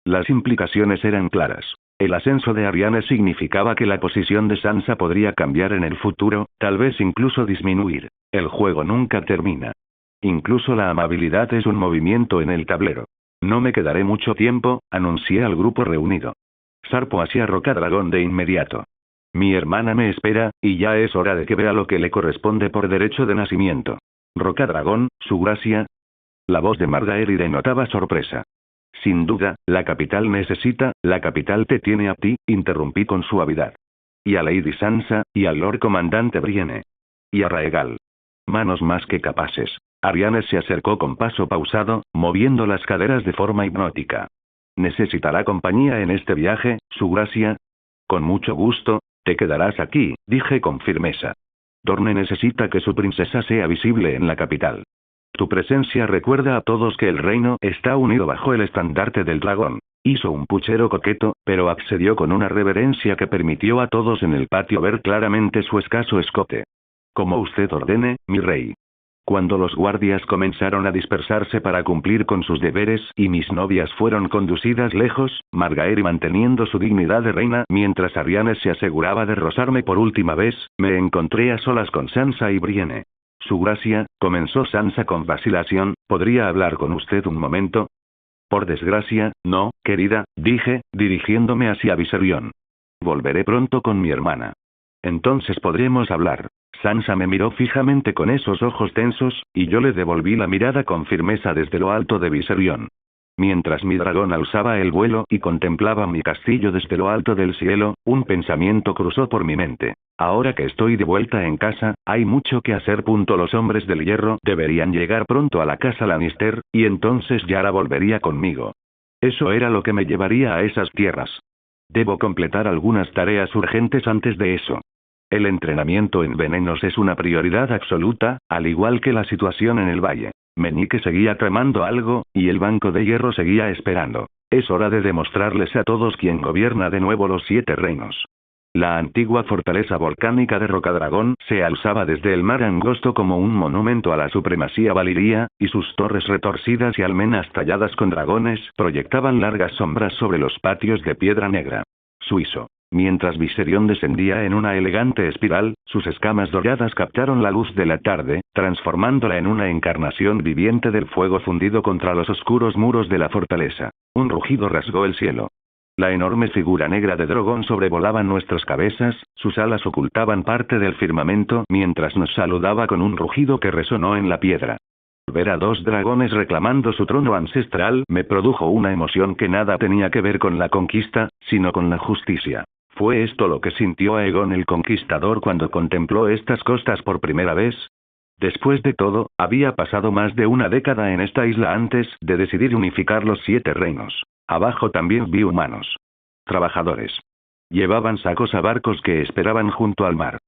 Las implicaciones eran claras. El ascenso de Arianne significaba que la posición de Sansa podría cambiar en el futuro, tal vez incluso disminuir. El juego nunca termina. Incluso la amabilidad es un movimiento en el tablero. No me quedaré mucho tiempo, anuncié al grupo reunido. Zarpo hacia Rocadragón de inmediato. Mi hermana me espera, y ya es hora de que vea lo que le corresponde por derecho de nacimiento. Rocadragón, su gracia. La voz de Margaery denotaba sorpresa. Sin duda, la capital la capital te tiene a ti, interrumpí con suavidad. Y a Lady Sansa, y al Lord Comandante Brienne. Y a Raegal. Manos más que capaces. Arianne se acercó con paso pausado, moviendo las caderas de forma hipnótica. ¿Necesitará compañía en este viaje, su gracia? Con mucho gusto, te quedarás aquí, dije con firmeza. Dorne necesita que su princesa sea visible en la capital. Tu presencia recuerda a todos que el reino está unido bajo el estandarte del dragón. Hizo un puchero coqueto, pero accedió con una reverencia que permitió a todos en el patio ver claramente su escaso escote. Como usted ordene, mi rey. Cuando los guardias comenzaron a dispersarse para cumplir con sus deberes y mis novias fueron conducidas lejos, Margaery manteniendo su dignidad de reina mientras Arianne se aseguraba de rozarme por última vez, me encontré a solas con Sansa y Brienne. Su gracia, comenzó Sansa con vacilación, ¿podría hablar con usted un momento? Por desgracia, no, querida, dije, dirigiéndome hacia Viserion. Volveré pronto con mi hermana. Entonces podremos hablar. Sansa me miró fijamente con esos ojos tensos, y yo le devolví la mirada con firmeza desde lo alto de Viserion. Mientras mi dragón alzaba el vuelo y contemplaba mi castillo desde lo alto del cielo, un pensamiento cruzó por mi mente. Ahora que estoy de vuelta en casa, hay mucho que hacer. Los hombres del hierro deberían llegar pronto a la casa Lannister, y entonces Yara volvería conmigo. Eso era lo que me llevaría a esas tierras. Debo completar algunas tareas urgentes antes de eso. El entrenamiento en venenos es una prioridad absoluta, al igual que la situación en el valle. Meñique seguía tramando algo, y el Banco de Hierro seguía esperando. Es hora de demostrarles a todos quién gobierna de nuevo los 7 reinos. La antigua fortaleza volcánica de Rocadragón se alzaba desde el mar angosto como un monumento a la supremacía valiria, y sus torres retorcidas y almenas talladas con dragones proyectaban largas sombras sobre los patios de piedra negra. Suizo. Mientras Viserion descendía en una elegante espiral, sus escamas doradas captaron la luz de la tarde, transformándola en una encarnación viviente del fuego fundido contra los oscuros muros de la fortaleza. Un rugido rasgó el cielo. La enorme figura negra de Drogon sobrevolaba nuestras cabezas, sus alas ocultaban parte del firmamento mientras nos saludaba con un rugido que resonó en la piedra. Ver a 2 dragones reclamando su trono ancestral me produjo una emoción que nada tenía que ver con la conquista, sino con la justicia. ¿Fue esto lo que sintió Aegon el Conquistador cuando contempló estas costas por primera vez? Después de todo, había pasado más de una década en esta isla antes de decidir unificar los 7 reinos. Abajo también vi humanos. trabajadores. Llevaban sacos a barcos que esperaban junto al mar.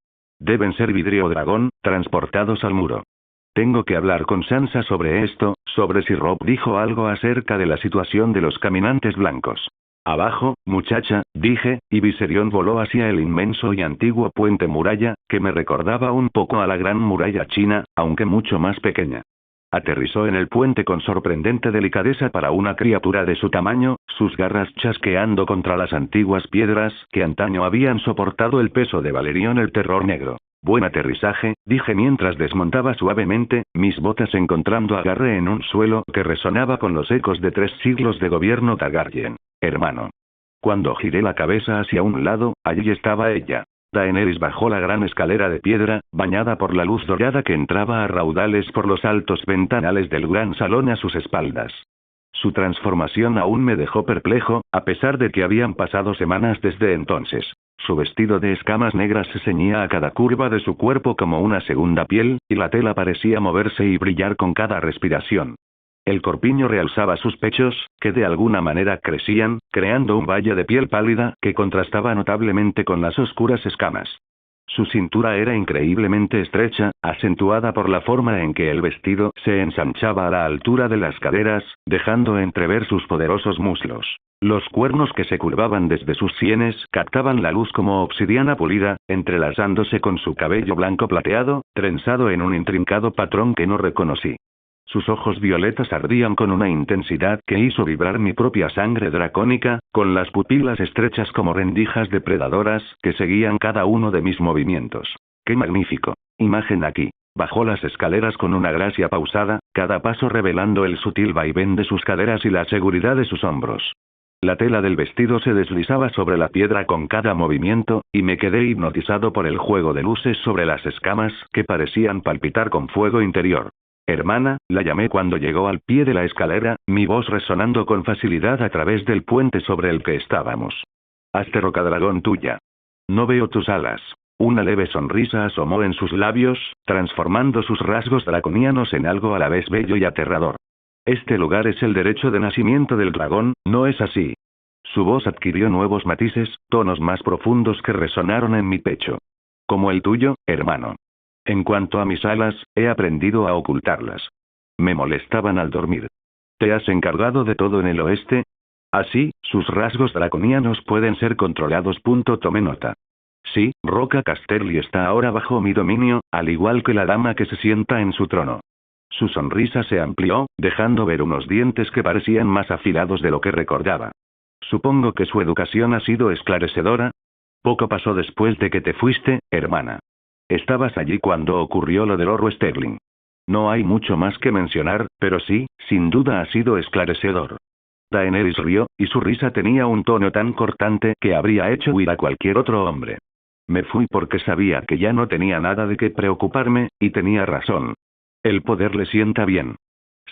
Deben ser vidrio dragón, transportados al muro. Tengo que hablar con Sansa sobre esto, sobre si Robb dijo algo acerca de la situación de los caminantes blancos. Abajo, muchacha, dije, y Viserion voló hacia el inmenso y antiguo puente muralla, que me recordaba un poco a la gran muralla china, aunque mucho más pequeña. Aterrizó en el puente con sorprendente delicadeza para una criatura de su tamaño, sus garras chasqueando contra las antiguas piedras que antaño habían soportado el peso de Valerion el Terror Negro. Buen aterrizaje, dije mientras desmontaba suavemente, mis botas encontrando agarre en un suelo que resonaba con los ecos de 3 siglos de gobierno Targaryen. Hermano. Cuando giré la cabeza hacia un lado, allí estaba ella. Daenerys bajó la gran escalera de piedra, bañada por la luz dorada que entraba a raudales por los altos ventanales del gran salón a sus espaldas. Su transformación aún me dejó perplejo, a pesar de que habían pasado semanas desde entonces. Su vestido de escamas negras se ceñía a cada curva de su cuerpo como una segunda piel, y la tela parecía moverse y brillar con cada respiración. El corpiño realzaba sus pechos, que de alguna manera crecían, creando un valle de piel pálida que contrastaba notablemente con las oscuras escamas. Su cintura era increíblemente estrecha, acentuada por la forma en que el vestido se ensanchaba a la altura de las caderas, dejando entrever sus poderosos muslos. Los cuernos que se curvaban desde sus sienes captaban la luz como obsidiana pulida, entrelazándose con su cabello blanco plateado, trenzado en un intrincado patrón que no reconocí. Sus ojos violetas ardían con una intensidad que hizo vibrar mi propia sangre dracónica, con las pupilas estrechas como rendijas depredadoras que seguían cada uno de mis movimientos. ¡Qué magnífico! Imagen aquí. Bajó las escaleras con una gracia pausada, cada paso revelando el sutil vaivén de sus caderas y la seguridad de sus hombros. La tela del vestido se deslizaba sobre la piedra con cada movimiento, y me quedé hipnotizado por el juego de luces sobre las escamas que parecían palpitar con fuego interior. Hermana, la llamé cuando llegó al pie de la escalera, mi voz resonando con facilidad a través del puente sobre el que estábamos. Hazte rocadragón tuya. No veo tus alas. Una leve sonrisa asomó en sus labios, transformando sus rasgos draconianos en algo a la vez bello y aterrador. Este lugar es el derecho de nacimiento del dragón, ¿no es así? Su voz adquirió nuevos matices, tonos más profundos que resonaron en mi pecho. Como el tuyo, hermano. En cuanto a mis alas, he aprendido a ocultarlas. Me molestaban al dormir. ¿Te has encargado de todo en el oeste? Así, sus rasgos draconianos pueden ser controlados. Tomé nota. Sí, Roca Casterly está ahora bajo mi dominio, al igual que la dama que se sienta en su trono. Su sonrisa se amplió, dejando ver unos dientes que parecían más afilados de lo que recordaba. Supongo que su educación ha sido esclarecedora. Poco pasó después de que te fuiste, hermana. Estabas allí cuando ocurrió lo del oro Sterling. No hay mucho más que mencionar, pero sí, sin duda ha sido esclarecedor. Daenerys rió, y su risa tenía un tono tan cortante que habría hecho huir a cualquier otro hombre. Me fui porque sabía que ya no tenía nada de qué preocuparme, y tenía razón. El poder le sienta bien.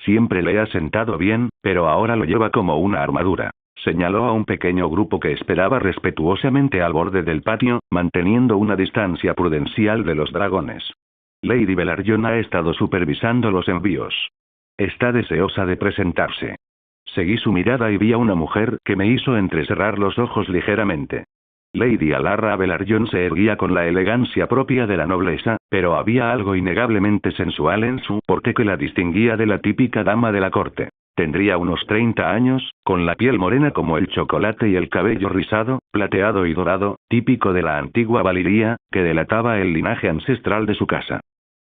Siempre le ha sentado bien, pero ahora lo lleva como una armadura. Señaló a un pequeño grupo que esperaba respetuosamente al borde del patio, manteniendo una distancia prudencial de los dragones. Lady Velaryon ha estado supervisando los envíos. Está deseosa de presentarse. Seguí su mirada y vi a una mujer que me hizo entrecerrar los ojos ligeramente. Lady Alarra Velaryon se erguía con la elegancia propia de la nobleza, pero había algo innegablemente sensual en su porte que la distinguía de la típica dama de la corte. Tendría unos 30 años, con la piel morena como el chocolate y el cabello rizado, plateado y dorado, típico de la antigua Valiria, que delataba el linaje ancestral de su casa.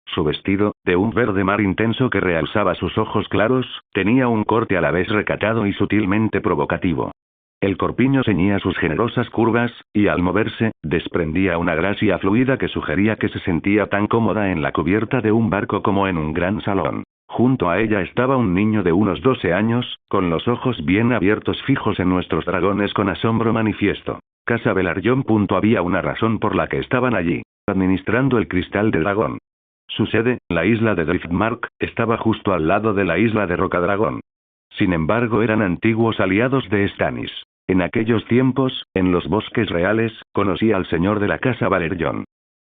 Su vestido, de un verde mar intenso que realzaba sus ojos claros, tenía un corte a la vez recatado y sutilmente provocativo. El corpiño ceñía sus generosas curvas, y al moverse, desprendía una gracia fluida que sugería que se sentía tan cómoda en la cubierta de un barco como en un gran salón. Junto a ella estaba un niño de unos 12 años, con los ojos bien abiertos fijos en nuestros dragones con asombro manifiesto. Casa Velaryon. Había una razón por la que estaban allí, administrando el cristal de dragón. Su sede, la isla de Driftmark, estaba justo al lado de la isla de Rocadragón. Sin embargo, eran antiguos aliados de Stannis. En aquellos tiempos, en los bosques reales, conocí al señor de la casa Velaryon.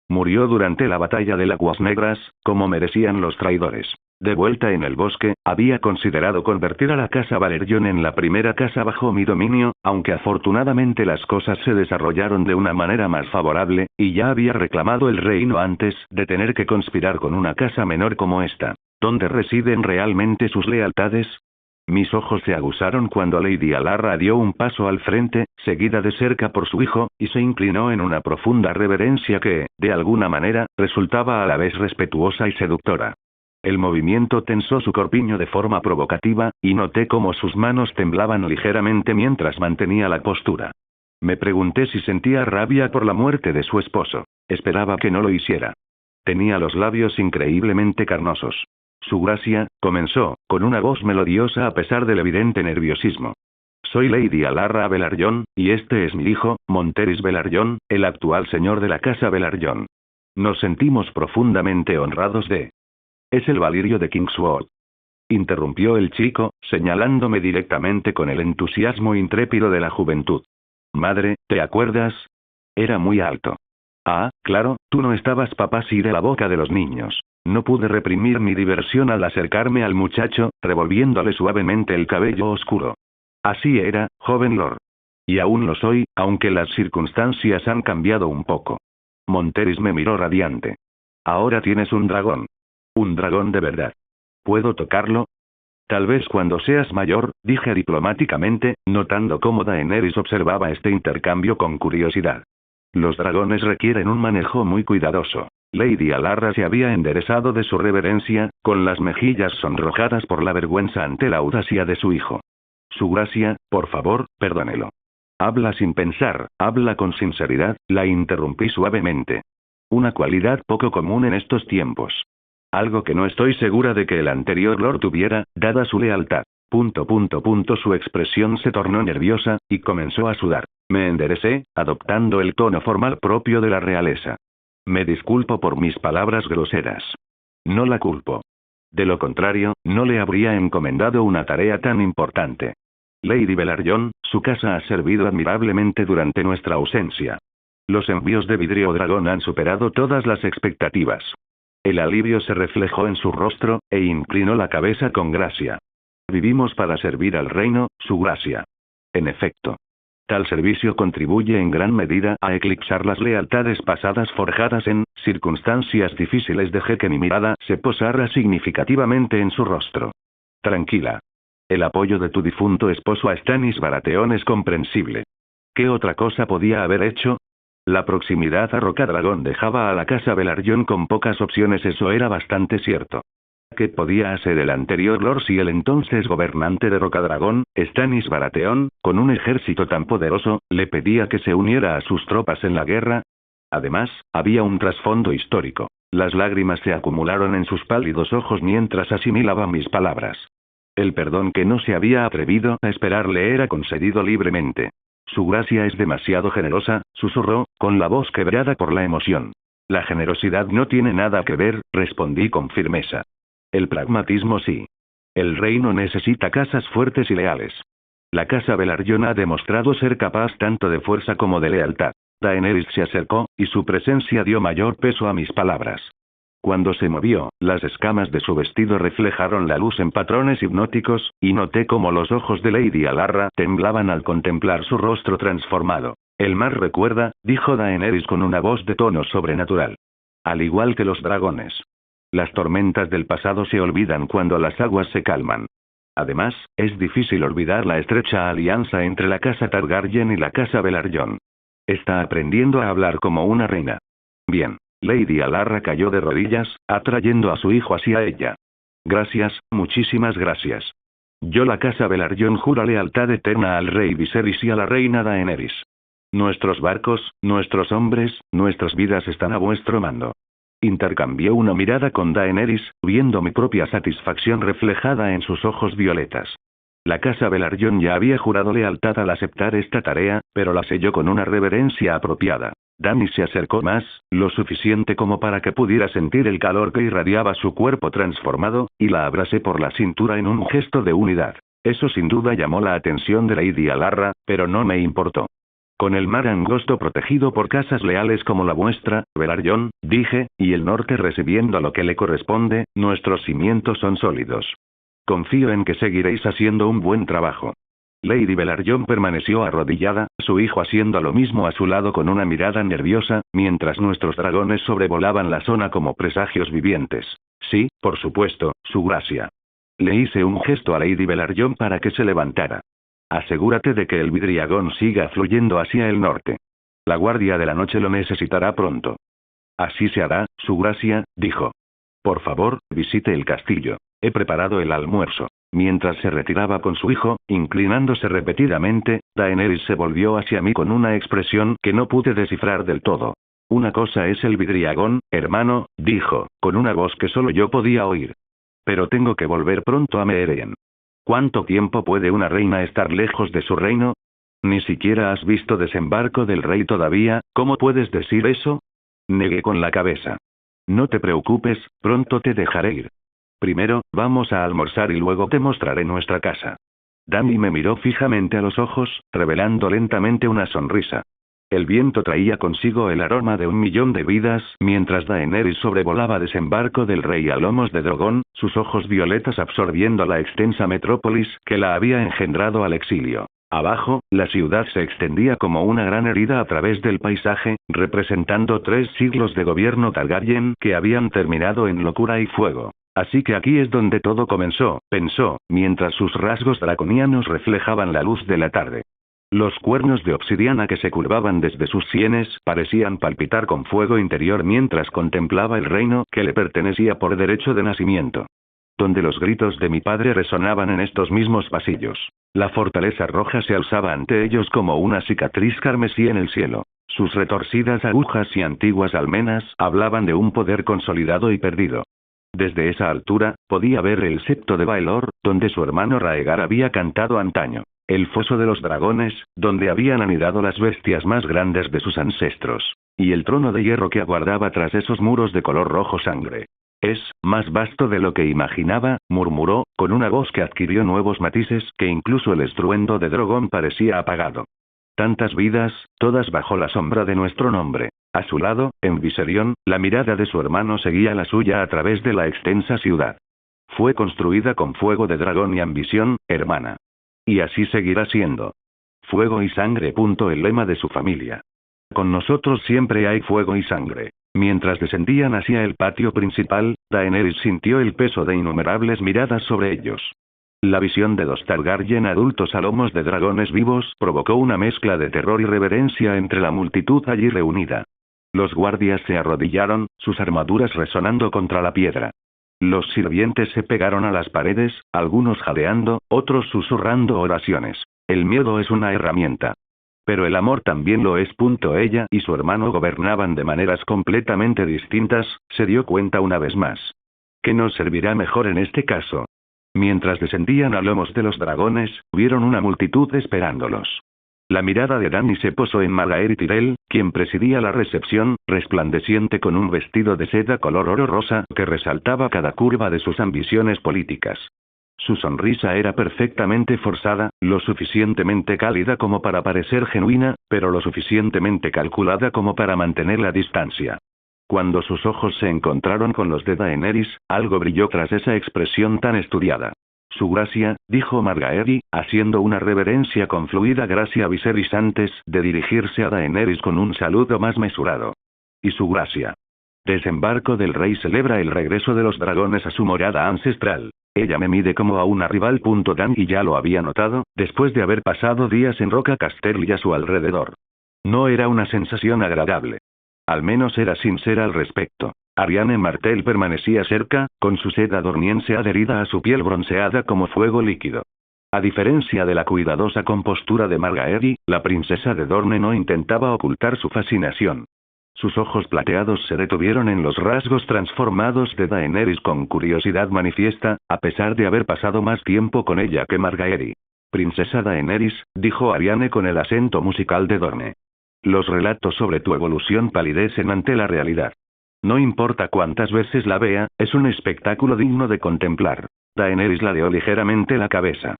Murió durante la batalla de Aguas Negras, como merecían los traidores. De vuelta en el bosque, había considerado convertir a la casa Valerion en la primera casa bajo mi dominio, aunque afortunadamente las cosas se desarrollaron de una manera más favorable, y ya había reclamado el reino antes de tener que conspirar con una casa menor como esta. ¿Dónde residen realmente sus lealtades? Mis ojos se aguzaron cuando Lady Alarra dio un paso al frente, seguida de cerca por su hijo, y se inclinó en una profunda reverencia que, de alguna manera, resultaba a la vez respetuosa y seductora. El movimiento tensó su corpiño de forma provocativa, y noté cómo sus manos temblaban ligeramente mientras mantenía la postura. Me pregunté si sentía rabia por la muerte de su esposo. Esperaba que no lo hiciera. Tenía los labios increíblemente carnosos. Su gracia, comenzó, con una voz melodiosa a pesar del evidente nerviosismo. Soy Lady Alarra Velaryon, y este es mi hijo, Monteris Velaryon, el actual señor de la casa Velaryon. Nos sentimos profundamente honrados de... Es el Valirio de Kingswood. Interrumpió el chico, señalándome directamente con el entusiasmo intrépido de la juventud. Madre, ¿te acuerdas? Era muy alto. Ah, claro, tú no estabas papá sí de la boca de los niños. No pude reprimir mi diversión al acercarme al muchacho, revolviéndole suavemente el cabello oscuro. Así era, joven Lord. Y aún lo soy, aunque las circunstancias han cambiado un poco. Monteris me miró radiante. Ahora tienes un dragón. Un dragón de verdad. ¿Puedo tocarlo? Tal vez cuando seas mayor, dije diplomáticamente, notando cómo Daenerys observaba este intercambio con curiosidad. Los dragones requieren un manejo muy cuidadoso. Lady Alarra se había enderezado de su reverencia, con las mejillas sonrojadas por la vergüenza ante la audacia de su hijo. Su gracia, por favor, perdónelo. Habla sin pensar, habla con sinceridad, la interrumpí suavemente. Una cualidad poco común en estos tiempos. Algo que no estoy segura de que el anterior Lord tuviera, dada su lealtad. Su expresión se tornó nerviosa, y comenzó a sudar. Me enderecé, adoptando el tono formal propio de la realeza. Me disculpo por mis palabras groseras. No la culpo. De lo contrario, no le habría encomendado una tarea tan importante. Lady Velaryon, su casa ha servido admirablemente durante nuestra ausencia. Los envíos de Vidrio Dragón han superado todas las expectativas. El alivio se reflejó en su rostro, e inclinó la cabeza con gracia. Vivimos para servir al reino, su gracia. En efecto. Tal servicio contribuye en gran medida a eclipsar las lealtades pasadas forjadas en circunstancias difíciles. Dejé que mi mirada se posara significativamente en su rostro. Tranquila. El apoyo de tu difunto esposo a Stannis Baratheon es comprensible. ¿Qué otra cosa podía haber hecho? La proximidad a Rocadragón dejaba a la casa Velaryon con pocas opciones, eso era bastante cierto. ¿Qué podía hacer el anterior Lord si el entonces gobernante de Rocadragón, Stannis Baratheon, con un ejército tan poderoso, le pedía que se uniera a sus tropas en la guerra? Además, había un trasfondo histórico. Las lágrimas se acumularon en sus pálidos ojos mientras asimilaba mis palabras. El perdón que no se había atrevido a esperar le era concedido libremente. Su gracia es demasiado generosa, susurró, con la voz quebrada por la emoción. La generosidad no tiene nada que ver, respondí con firmeza. El pragmatismo sí. El reino necesita casas fuertes y leales. La casa Velaryon ha demostrado ser capaz tanto de fuerza como de lealtad. Daenerys se acercó, y su presencia dio mayor peso a mis palabras. Cuando se movió, las escamas de su vestido reflejaron la luz en patrones hipnóticos, y noté cómo los ojos de Lady Alarra temblaban al contemplar su rostro transformado. El mar recuerda, dijo Daenerys con una voz de tono sobrenatural. Al igual que los dragones. Las tormentas del pasado se olvidan cuando las aguas se calman. Además, es difícil olvidar la estrecha alianza entre la casa Targaryen y la casa Velaryon. Está aprendiendo a hablar como una reina. Bien. Lady Alarra cayó de rodillas, atrayendo a su hijo hacia ella. Gracias, muchísimas gracias. Yo la casa Velaryon jura lealtad eterna al rey Viserys y a la reina Daenerys. Nuestros barcos, nuestros hombres, nuestras vidas están a vuestro mando. Intercambié una mirada con Daenerys, viendo mi propia satisfacción reflejada en sus ojos violetas. La casa Velaryon ya había jurado lealtad al aceptar esta tarea, pero la selló con una reverencia apropiada. Dany se acercó más, lo suficiente como para que pudiera sentir el calor que irradiaba su cuerpo transformado, y la abracé por la cintura en un gesto de unidad. Eso sin duda llamó la atención de Lady Alarra, pero no me importó. Con el mar angosto protegido por casas leales como la vuestra, Velaryon, dije, y el norte recibiendo lo que le corresponde, nuestros cimientos son sólidos. Confío en que seguiréis haciendo un buen trabajo. Lady Velaryon permaneció arrodillada, su hijo haciendo lo mismo a su lado con una mirada nerviosa, mientras nuestros dragones sobrevolaban la zona como presagios vivientes. Sí, por supuesto, su gracia. Le hice un gesto a Lady Velaryon para que se levantara. Asegúrate de que el vidriagón siga fluyendo hacia el norte. La guardia de la noche lo necesitará pronto. Así se hará, su gracia, dijo. Por favor, visite el castillo. He preparado el almuerzo. Mientras se retiraba con su hijo, inclinándose repetidamente, Daenerys se volvió hacia mí con una expresión que no pude descifrar del todo. Una cosa es el vidriagón, hermano, dijo, con una voz que solo yo podía oír. Pero tengo que volver pronto a Meereen. ¿Cuánto tiempo puede una reina estar lejos de su reino? Ni siquiera has visto desembarco del rey todavía, ¿cómo puedes decir eso? Negué con la cabeza. No te preocupes, pronto te dejaré ir. Primero, vamos a almorzar y luego te mostraré nuestra casa. Dany me miró fijamente a los ojos, revelando lentamente una sonrisa. El viento traía consigo el aroma de 1.000.000 de vidas, mientras Daenerys sobrevolaba desembarco del rey a lomos de dragón, sus ojos violetas absorbiendo la extensa metrópolis que la había engendrado al exilio. Abajo, la ciudad se extendía como una gran herida a través del paisaje, representando 3 siglos de gobierno Targaryen que habían terminado en locura y fuego. Así que aquí es donde todo comenzó, pensó, mientras sus rasgos draconianos reflejaban la luz de la tarde. Los cuernos de obsidiana que se curvaban desde sus sienes parecían palpitar con fuego interior mientras contemplaba el reino que le pertenecía por derecho de nacimiento. Donde los gritos de mi padre resonaban en estos mismos pasillos. La fortaleza roja se alzaba ante ellos como una cicatriz carmesí en el cielo. Sus retorcidas agujas y antiguas almenas hablaban de un poder consolidado y perdido. Desde esa altura, podía ver el septo de Baelor, donde su hermano Raegar había cantado antaño. El foso de los dragones, donde habían anidado las bestias más grandes de sus ancestros. Y el trono de hierro que aguardaba tras esos muros de color rojo sangre. Es más vasto de lo que imaginaba, murmuró, con una voz que adquirió nuevos matices que incluso el estruendo de Drogon parecía apagado. Tantas vidas, todas bajo la sombra de nuestro nombre. A su lado, en Viserion, la mirada de su hermano seguía la suya a través de la extensa ciudad. Fue construida con fuego de dragón y ambición, hermana. Y así seguirá siendo. Fuego y sangre. El lema de su familia. Con nosotros siempre hay fuego y sangre. Mientras descendían hacia el patio principal, Daenerys sintió el peso de innumerables miradas sobre ellos. La visión de 2 Targaryen adultos a lomos de dragones vivos provocó una mezcla de terror y reverencia entre la multitud allí reunida. Los guardias se arrodillaron, sus armaduras resonando contra la piedra. Los sirvientes se pegaron a las paredes, algunos jadeando, otros susurrando oraciones. El miedo es una herramienta. Pero el amor también lo es. Ella y su hermano gobernaban de maneras completamente distintas, se dio cuenta una vez más. ¿Qué nos servirá mejor en este caso? Mientras descendían a lomos de los dragones, vieron una multitud esperándolos. La mirada de Dany se posó en Margaery Tyrell, quien presidía la recepción, resplandeciente con un vestido de seda color oro rosa que resaltaba cada curva de sus ambiciones políticas. Su sonrisa era perfectamente forzada, lo suficientemente cálida como para parecer genuina, pero lo suficientemente calculada como para mantener la distancia. Cuando sus ojos se encontraron con los de Daenerys, algo brilló tras esa expresión tan estudiada. Su gracia, dijo Margaery, haciendo una reverencia con fluida gracia a Viserys antes de dirigirse a Daenerys con un saludo más mesurado. Y su gracia. Desembarco del rey celebra el regreso de los dragones a su morada ancestral. Ella me mide como a una rival. Dany ya lo había notado, después de haber pasado días en Roca Casterly y a su alrededor. No era una sensación agradable. Al menos era sincera al respecto. Arianne Martell permanecía cerca, con su seda dorniense adherida a su piel bronceada como fuego líquido. A diferencia de la cuidadosa compostura de Margaery, la princesa de Dorne no intentaba ocultar su fascinación. Sus ojos plateados se detuvieron en los rasgos transformados de Daenerys con curiosidad manifiesta, a pesar de haber pasado más tiempo con ella que Margaery. Princesa Daenerys, dijo Arianne con el acento musical de Dorne. Los relatos sobre tu evolución palidecen ante la realidad. No importa cuántas veces la vea, es un espectáculo digno de contemplar. Daenerys ladeó ligeramente la cabeza.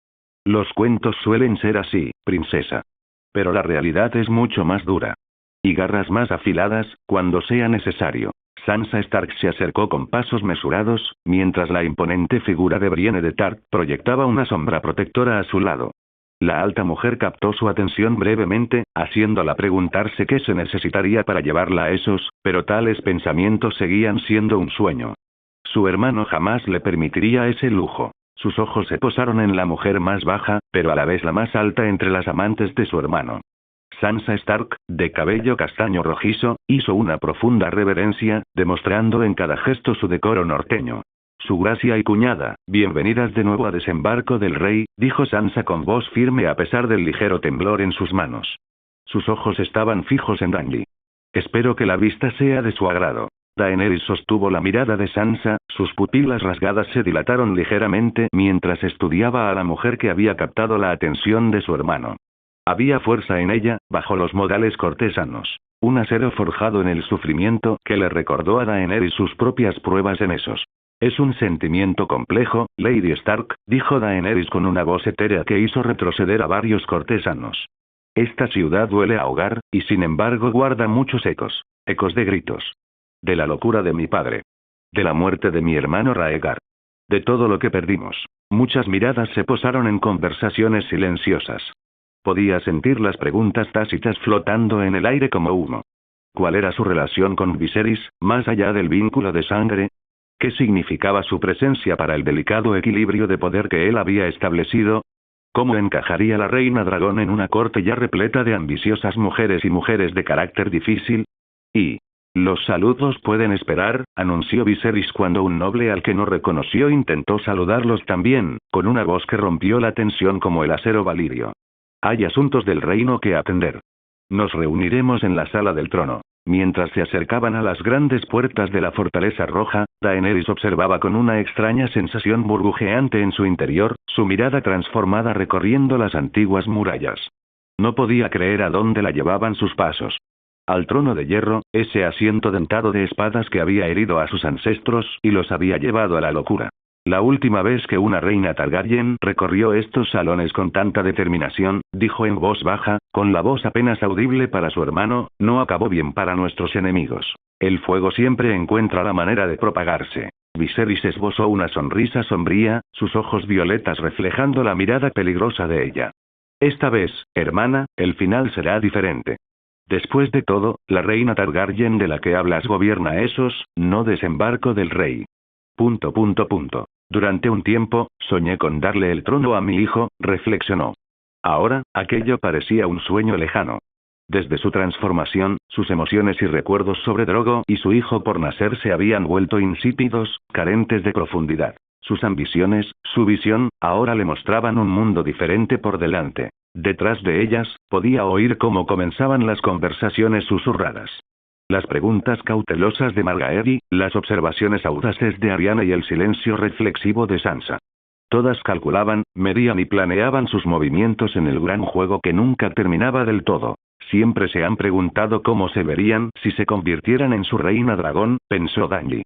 Los cuentos suelen ser así, princesa. Pero la realidad es mucho más dura. Y garras más afiladas, cuando sea necesario. Sansa Stark se acercó con pasos mesurados, mientras la imponente figura de Brienne de Tarth proyectaba una sombra protectora a su lado. La alta mujer captó su atención brevemente, haciéndola preguntarse qué se necesitaría para llevarla a esos, pero tales pensamientos seguían siendo un sueño. Su hermano jamás le permitiría ese lujo. Sus ojos se posaron en la mujer más baja, pero a la vez la más alta entre las amantes de su hermano. Sansa Stark, de cabello castaño rojizo, hizo una profunda reverencia, demostrando en cada gesto su decoro norteño. Su gracia y cuñada, bienvenidas de nuevo a Desembarco del Rey, dijo Sansa con voz firme a pesar del ligero temblor en sus manos. Sus ojos estaban fijos en Dany. Espero que la vista sea de su agrado. Daenerys sostuvo la mirada de Sansa, sus pupilas rasgadas se dilataron ligeramente mientras estudiaba a la mujer que había captado la atención de su hermano. Había fuerza en ella, bajo los modales cortesanos. Un acero forjado en el sufrimiento que le recordó a Daenerys sus propias pruebas en esos. Es un sentimiento complejo, Lady Stark, dijo Daenerys con una voz etérea que hizo retroceder a varios cortesanos. Esta ciudad huele a hogar, y sin embargo guarda muchos ecos. Ecos de gritos. De la locura de mi padre. De la muerte de mi hermano Raegar. De todo lo que perdimos. Muchas miradas se posaron en conversaciones silenciosas. Podía sentir las preguntas tácitas flotando en el aire como humo. ¿Cuál era su relación con Viserys, más allá del vínculo de sangre? ¿Qué significaba su presencia para el delicado equilibrio de poder que él había establecido? ¿Cómo encajaría la reina dragón en una corte ya repleta de ambiciosas mujeres y mujeres de carácter difícil? Y... los saludos pueden esperar, anunció Viserys cuando un noble al que no reconoció intentó saludarlos también, con una voz que rompió la tensión como el acero valirio. Hay asuntos del reino que atender. Nos reuniremos en la sala del trono. Mientras se acercaban a las grandes puertas de la fortaleza roja, Daenerys observaba con una extraña sensación burbujeante en su interior, su mirada transformada recorriendo las antiguas murallas. No podía creer a dónde la llevaban sus pasos. Al trono de hierro, ese asiento dentado de espadas que había herido a sus ancestros y los había llevado a la locura. La última vez que una reina Targaryen recorrió estos salones con tanta determinación, dijo en voz baja, con la voz apenas audible para su hermano, no acabó bien para nuestros enemigos. El fuego siempre encuentra la manera de propagarse. Viserys esbozó una sonrisa sombría, sus ojos violetas reflejando la mirada peligrosa de ella. Esta vez, hermana, el final será diferente. Después de todo, la reina Targaryen de la que hablas gobierna esos, no Desembarco del Rey. Durante un tiempo, soñé con darle el trono a mi hijo, reflexionó. Ahora, aquello parecía un sueño lejano. Desde su transformación, sus emociones y recuerdos sobre Drogo y su hijo por nacer se habían vuelto insípidos, carentes de profundidad. Sus ambiciones, su visión, ahora le mostraban un mundo diferente por delante. Detrás de ellas, podía oír cómo comenzaban las conversaciones susurradas. Las preguntas cautelosas de Margaery, las observaciones audaces de Ariana y el silencio reflexivo de Sansa. Todas calculaban, medían y planeaban sus movimientos en el gran juego que nunca terminaba del todo. Siempre se han preguntado cómo se verían si se convirtieran en su reina dragón, pensó Dany.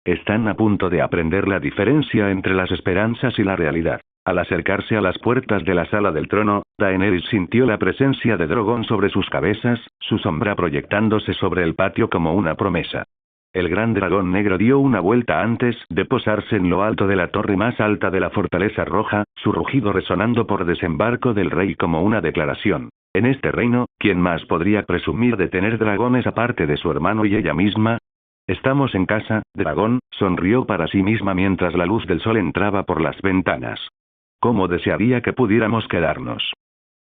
Están a punto de aprender la diferencia entre las esperanzas y la realidad. Al acercarse a las puertas de la sala del trono, Daenerys sintió la presencia de Drogon sobre sus cabezas, su sombra proyectándose sobre el patio como una promesa. El gran dragón negro dio una vuelta antes de posarse en lo alto de la torre más alta de la fortaleza roja, su rugido resonando por Desembarco del Rey como una declaración. En este reino, ¿quién más podría presumir de tener dragones aparte de su hermano y ella misma? Estamos en casa, dragón, sonrió para sí misma mientras la luz del sol entraba por las ventanas. ¿Cómo desearía que pudiéramos quedarnos?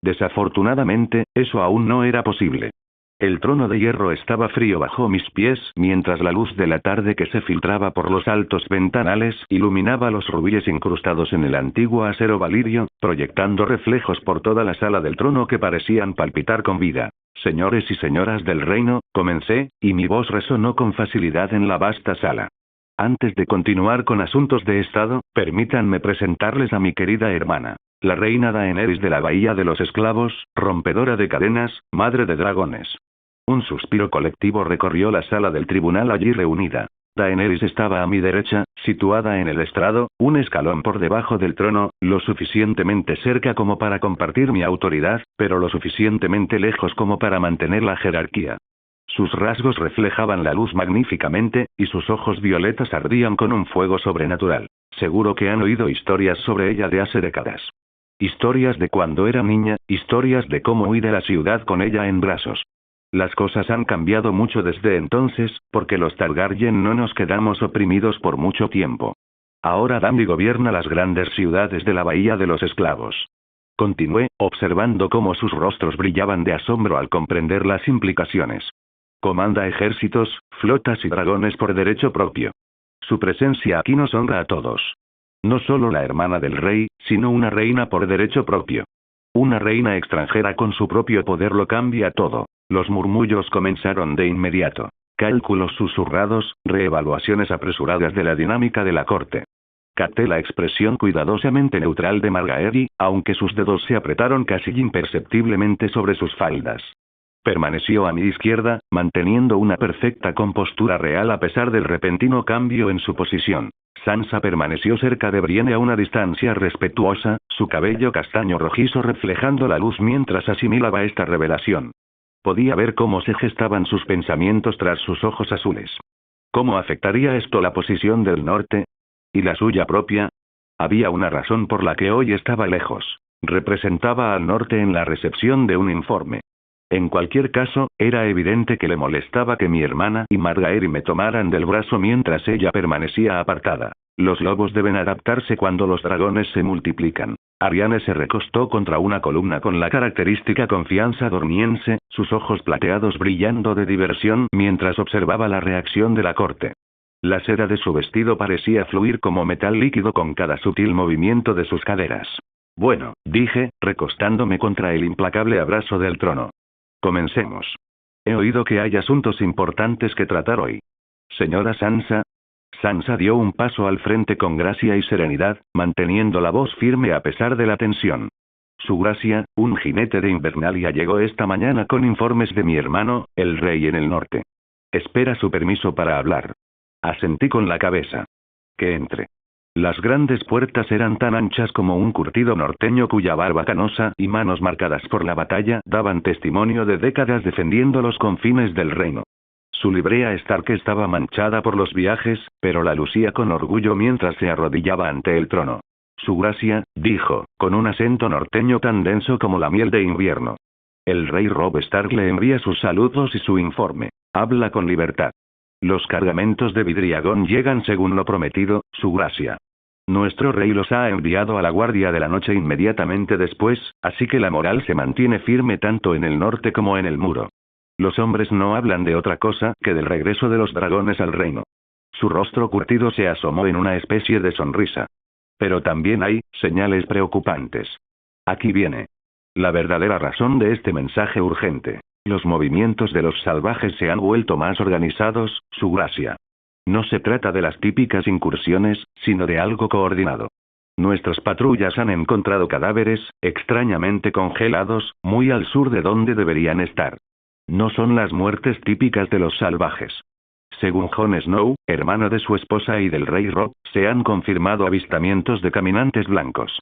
Desafortunadamente, eso aún no era posible. El trono de hierro estaba frío bajo mis pies mientras la luz de la tarde que se filtraba por los altos ventanales iluminaba los rubíes incrustados en el antiguo acero valirio, proyectando reflejos por toda la sala del trono que parecían palpitar con vida. Señores y señoras del reino, comencé, y mi voz resonó con facilidad en la vasta sala. Antes de continuar con asuntos de estado, permítanme presentarles a mi querida hermana, la reina Daenerys de la Bahía de los Esclavos, rompedora de cadenas, madre de dragones. Un suspiro colectivo recorrió la sala del tribunal allí reunida. Daenerys estaba a mi derecha, situada en el estrado, un escalón por debajo del trono, lo suficientemente cerca como para compartir mi autoridad, pero lo suficientemente lejos como para mantener la jerarquía. Sus rasgos reflejaban la luz magníficamente, y sus ojos violetas ardían con un fuego sobrenatural. Seguro que han oído historias sobre ella de hace décadas. Historias de cuando era niña, historias de cómo huí de la ciudad con ella en brazos. Las cosas han cambiado mucho desde entonces, porque los Targaryen no nos quedamos oprimidos por mucho tiempo. Ahora Dany gobierna las grandes ciudades de la Bahía de los Esclavos. Continué, observando cómo sus rostros brillaban de asombro al comprender las implicaciones. Comanda ejércitos, flotas y dragones por derecho propio. Su presencia aquí nos honra a todos. No solo la hermana del rey, sino una reina por derecho propio. Una reina extranjera con su propio poder lo cambia todo. Los murmullos comenzaron de inmediato. Cálculos susurrados, reevaluaciones apresuradas de la dinámica de la corte. Capté la expresión cuidadosamente neutral de Margaery, aunque sus dedos se apretaron casi imperceptiblemente sobre sus faldas. Permaneció a mi izquierda, manteniendo una perfecta compostura real a pesar del repentino cambio en su posición. Sansa permaneció cerca de Brienne a una distancia respetuosa, su cabello castaño rojizo reflejando la luz mientras asimilaba esta revelación. Podía ver cómo se gestaban sus pensamientos tras sus ojos azules. ¿Cómo afectaría esto la posición del norte? ¿Y la suya propia? Había una razón por la que hoy estaba lejos. Representaba al norte en la recepción de un informe. En cualquier caso, era evidente que le molestaba que mi hermana y Margaery me tomaran del brazo mientras ella permanecía apartada. Los lobos deben adaptarse cuando los dragones se multiplican. Ariane se recostó contra una columna con la característica confianza dormiense, sus ojos plateados brillando de diversión mientras observaba la reacción de la corte. La seda de su vestido parecía fluir como metal líquido con cada sutil movimiento de sus caderas. Bueno, dije, recostándome contra el implacable abrazo del trono. Comencemos. He oído que hay asuntos importantes que tratar hoy. Señora Sansa. Sansa dio un paso al frente con gracia y serenidad, manteniendo la voz firme a pesar de la tensión. Su gracia, un jinete de Invernalia llegó esta mañana con informes de mi hermano, el rey en el norte. Espera su permiso para hablar. Asentí con la cabeza. Que entre. Las grandes puertas eran tan anchas como un curtido norteño cuya barba canosa y manos marcadas por la batalla daban testimonio de décadas defendiendo los confines del reino. Su librea Stark estaba manchada por los viajes, pero la lucía con orgullo mientras se arrodillaba ante el trono. Su gracia, dijo, con un acento norteño tan denso como la miel de invierno. El rey Robb Stark le envía sus saludos y su informe. Habla con libertad. Los cargamentos de Vidriagón llegan según lo prometido, su gracia. Nuestro rey los ha enviado a la guardia de la noche inmediatamente después, así que la moral se mantiene firme tanto en el norte como en el muro. Los hombres no hablan de otra cosa que del regreso de los dragones al reino. Su rostro curtido se asomó en una especie de sonrisa. Pero también hay señales preocupantes. Aquí viene. La verdadera razón de este mensaje urgente. Los movimientos de los salvajes se han vuelto más organizados, su gracia. No se trata de las típicas incursiones, sino de algo coordinado. Nuestras patrullas han encontrado cadáveres, extrañamente congelados, muy al sur de donde deberían estar. No son las muertes típicas de los salvajes. Según Jon Snow, hermano de su esposa y del rey Robb, se han confirmado avistamientos de caminantes blancos.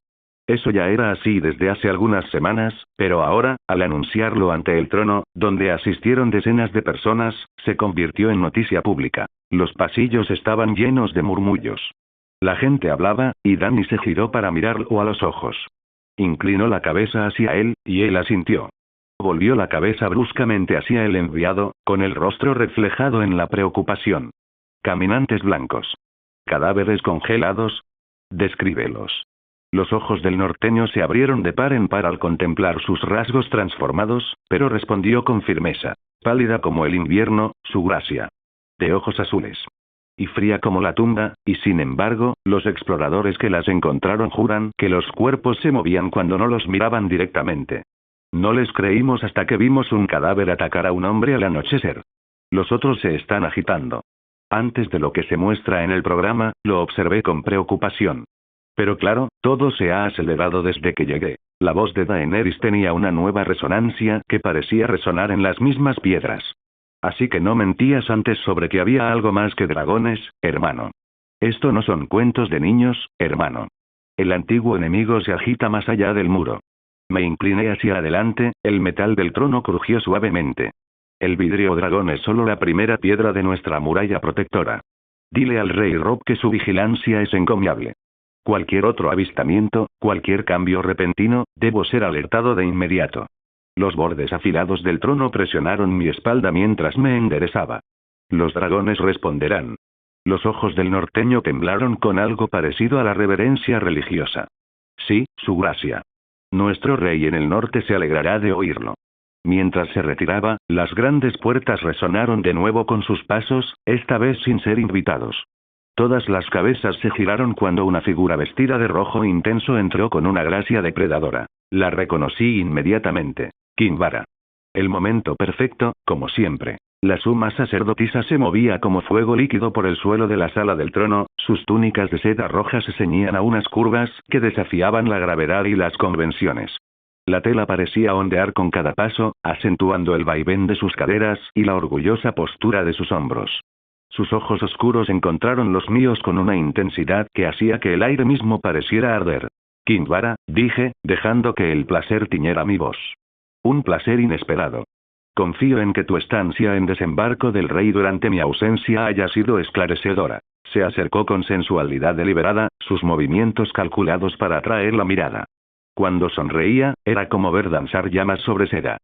Eso ya era así desde hace algunas semanas, pero ahora, al anunciarlo ante el trono, donde asistieron decenas de personas, se convirtió en noticia pública. Los pasillos estaban llenos de murmullos. La gente hablaba, y Dany se giró para mirarlo a los ojos. Inclinó la cabeza hacia él, y él asintió. Volvió la cabeza bruscamente hacia el enviado, con el rostro reflejado en la preocupación. Caminantes blancos. Cadáveres congelados. Descríbelos. Los ojos del norteño se abrieron de par en par al contemplar sus rasgos transformados, pero respondió con firmeza. Pálida como el invierno, su gracia. De ojos azules. Y fría como la tumba, y sin embargo, los exploradores que las encontraron juran que los cuerpos se movían cuando no los miraban directamente. No les creímos hasta que vimos un cadáver atacar a un hombre al anochecer. Los otros se están agitando. Antes de lo que se muestra en el programa, lo observé con preocupación. Pero claro, todo se ha acelerado desde que llegué. La voz de Daenerys tenía una nueva resonancia que parecía resonar en las mismas piedras. Así que no mentías antes sobre que había algo más que dragones, hermano. Esto no son cuentos de niños, hermano. El antiguo enemigo se agita más allá del muro. Me incliné hacia adelante, el metal del trono crujió suavemente. El vidrio dragón es solo la primera piedra de nuestra muralla protectora. Dile al rey Rob que su vigilancia es encomiable. Cualquier otro avistamiento, cualquier cambio repentino, debo ser alertado de inmediato. Los bordes afilados del trono presionaron mi espalda mientras me enderezaba. Los dragones responderán. Los ojos del norteño temblaron con algo parecido a la reverencia religiosa. Sí, su gracia. Nuestro rey en el norte se alegrará de oírlo. Mientras se retiraba, las grandes puertas resonaron de nuevo con sus pasos, esta vez sin ser invitados. Todas las cabezas se giraron cuando una figura vestida de rojo intenso entró con una gracia depredadora. La reconocí inmediatamente. Kinvara. El momento perfecto, como siempre. La suma sacerdotisa se movía como fuego líquido por el suelo de la sala del trono, sus túnicas de seda roja se ceñían a unas curvas que desafiaban la gravedad y las convenciones. La tela parecía ondear con cada paso, acentuando el vaivén de sus caderas y la orgullosa postura de sus hombros. Sus ojos oscuros encontraron los míos con una intensidad que hacía que el aire mismo pareciera arder. Kinvara, dije, dejando que el placer tiñera mi voz. Un placer inesperado. Confío en que tu estancia en desembarco del rey durante mi ausencia haya sido esclarecedora. Se acercó con sensualidad deliberada, sus movimientos calculados para atraer la mirada. Cuando sonreía, era como ver danzar llamas sobre seda.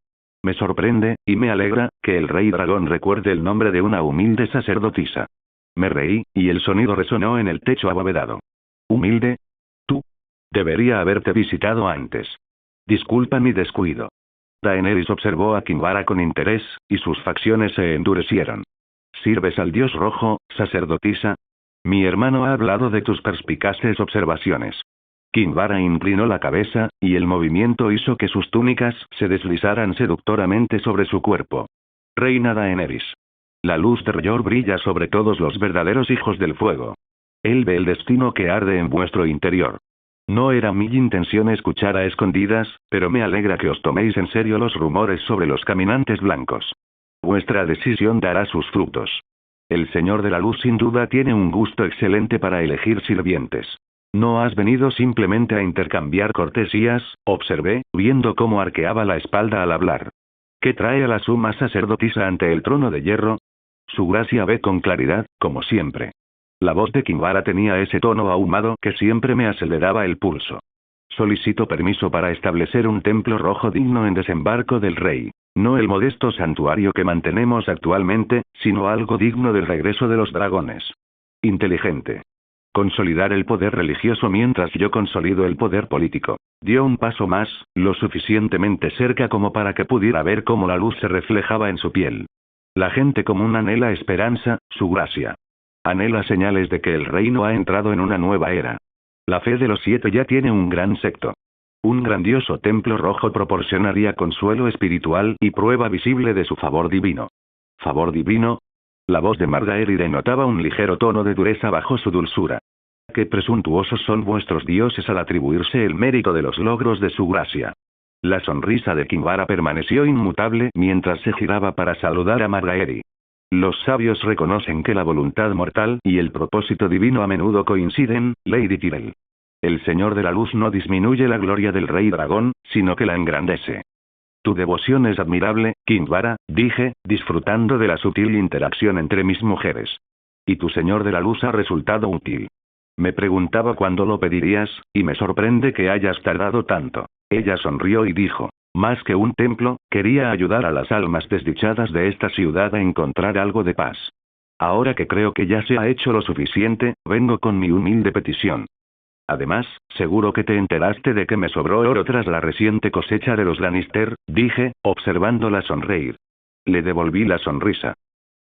Me sorprende, y me alegra, que el rey dragón recuerde el nombre de una humilde sacerdotisa. Me reí, y el sonido resonó en el techo abovedado. ¿Humilde? Tú. Debería haberte visitado antes. Disculpa mi descuido. Daenerys observó a Kinvara con interés, y sus facciones se endurecieron. ¿Sirves al dios rojo, sacerdotisa? Mi hermano ha hablado de tus perspicaces observaciones. Kinvara inclinó la cabeza, y el movimiento hizo que sus túnicas se deslizaran seductoramente sobre su cuerpo. Reina Daenerys. La luz de R'yor brilla sobre todos los verdaderos hijos del fuego. Él ve el destino que arde en vuestro interior. No era mi intención escuchar a escondidas, pero me alegra que os toméis en serio los rumores sobre los caminantes blancos. Vuestra decisión dará sus frutos. El Señor de la Luz sin duda tiene un gusto excelente para elegir sirvientes. No has venido simplemente a intercambiar cortesías, observé, viendo cómo arqueaba la espalda al hablar. ¿Qué trae a la suma sacerdotisa ante el trono de hierro? Su gracia ve con claridad, como siempre. La voz de Kinvara tenía ese tono ahumado que siempre me aceleraba el pulso. Solicito permiso para establecer un templo rojo digno en desembarco del rey. No el modesto santuario que mantenemos actualmente, sino algo digno del regreso de los dragones. Inteligente. Consolidar el poder religioso mientras yo consolido el poder político. Dio un paso más, lo suficientemente cerca como para que pudiera ver cómo la luz se reflejaba en su piel. La gente común anhela esperanza, su gracia. Anhela señales de que el reino ha entrado en una nueva era. La fe de los 7 ya tiene un gran secto. Un grandioso templo rojo proporcionaría consuelo espiritual y prueba visible de su favor divino. ¿Favor divino? La voz de Margaery denotaba un ligero tono de dureza bajo su dulzura. Qué presuntuosos son vuestros dioses al atribuirse el mérito de los logros de su gracia. La sonrisa de Kinvara permaneció inmutable mientras se giraba para saludar a Margaery. Los sabios reconocen que la voluntad mortal y el propósito divino a menudo coinciden, Lady Tyrell. El Señor de la Luz no disminuye la gloria del Rey Dragón, sino que la engrandece. Tu devoción es admirable, Kinvara, dije, disfrutando de la sutil interacción entre mis mujeres. Y tu Señor de la Luz ha resultado útil. Me preguntaba cuándo lo pedirías, y me sorprende que hayas tardado tanto. Ella sonrió y dijo. Más que un templo, quería ayudar a las almas desdichadas de esta ciudad a encontrar algo de paz. Ahora que creo que ya se ha hecho lo suficiente, vengo con mi humilde petición. Además, seguro que te enteraste de que me sobró oro tras la reciente cosecha de los Lannister, dije, observándola sonreír. Le devolví la sonrisa.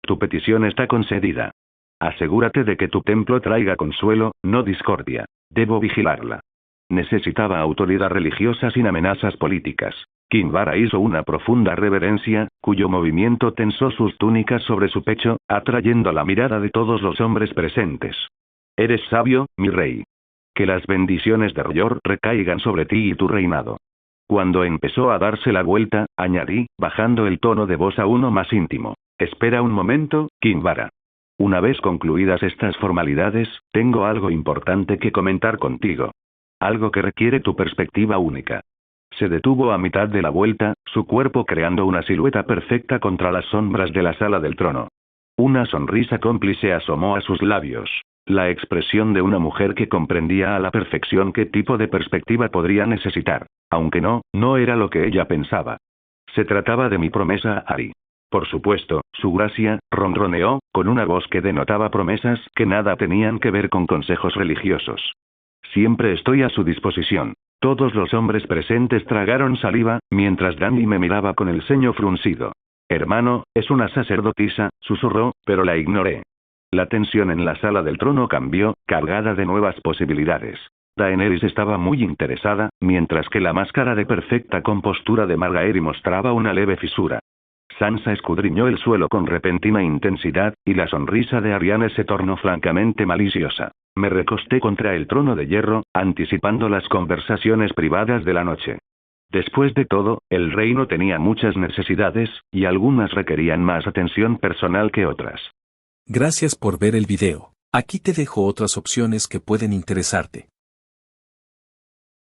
Tu petición está concedida. Asegúrate de que tu templo traiga consuelo, no discordia. Debo vigilarla. Necesitaba autoridad religiosa sin amenazas políticas. Kinvara hizo una profunda reverencia, cuyo movimiento tensó sus túnicas sobre su pecho, atrayendo la mirada de todos los hombres presentes. Eres sabio, mi rey. Que las bendiciones de R'yor recaigan sobre ti y tu reinado. Cuando empezó a darse la vuelta, añadí, bajando el tono de voz a uno más íntimo. Espera un momento, Kinvara. Una vez concluidas estas formalidades, tengo algo importante que comentar contigo. Algo que requiere tu perspectiva única. Se detuvo a mitad de la vuelta, su cuerpo creando una silueta perfecta contra las sombras de la sala del trono. Una sonrisa cómplice asomó a sus labios. La expresión de una mujer que comprendía a la perfección qué tipo de perspectiva podría necesitar. Aunque no era lo que ella pensaba. Se trataba de mi promesa a Ari. Por supuesto, su gracia, ronroneó, con una voz que denotaba promesas que nada tenían que ver con consejos religiosos. Siempre estoy a su disposición. Todos los hombres presentes tragaron saliva, mientras Danny me miraba con el ceño fruncido. Hermano, es una sacerdotisa, susurró, pero la ignoré. La tensión en la sala del trono cambió, cargada de nuevas posibilidades. Daenerys estaba muy interesada, mientras que la máscara de perfecta compostura de Margaery mostraba una leve fisura. Sansa escudriñó el suelo con repentina intensidad, y la sonrisa de Ariane se tornó francamente maliciosa. Me recosté contra el trono de hierro, anticipando las conversaciones privadas de la noche. Después de todo, el reino tenía muchas necesidades, y algunas requerían más atención personal que otras. Gracias por ver el video. Aquí te dejo otras opciones que pueden interesarte.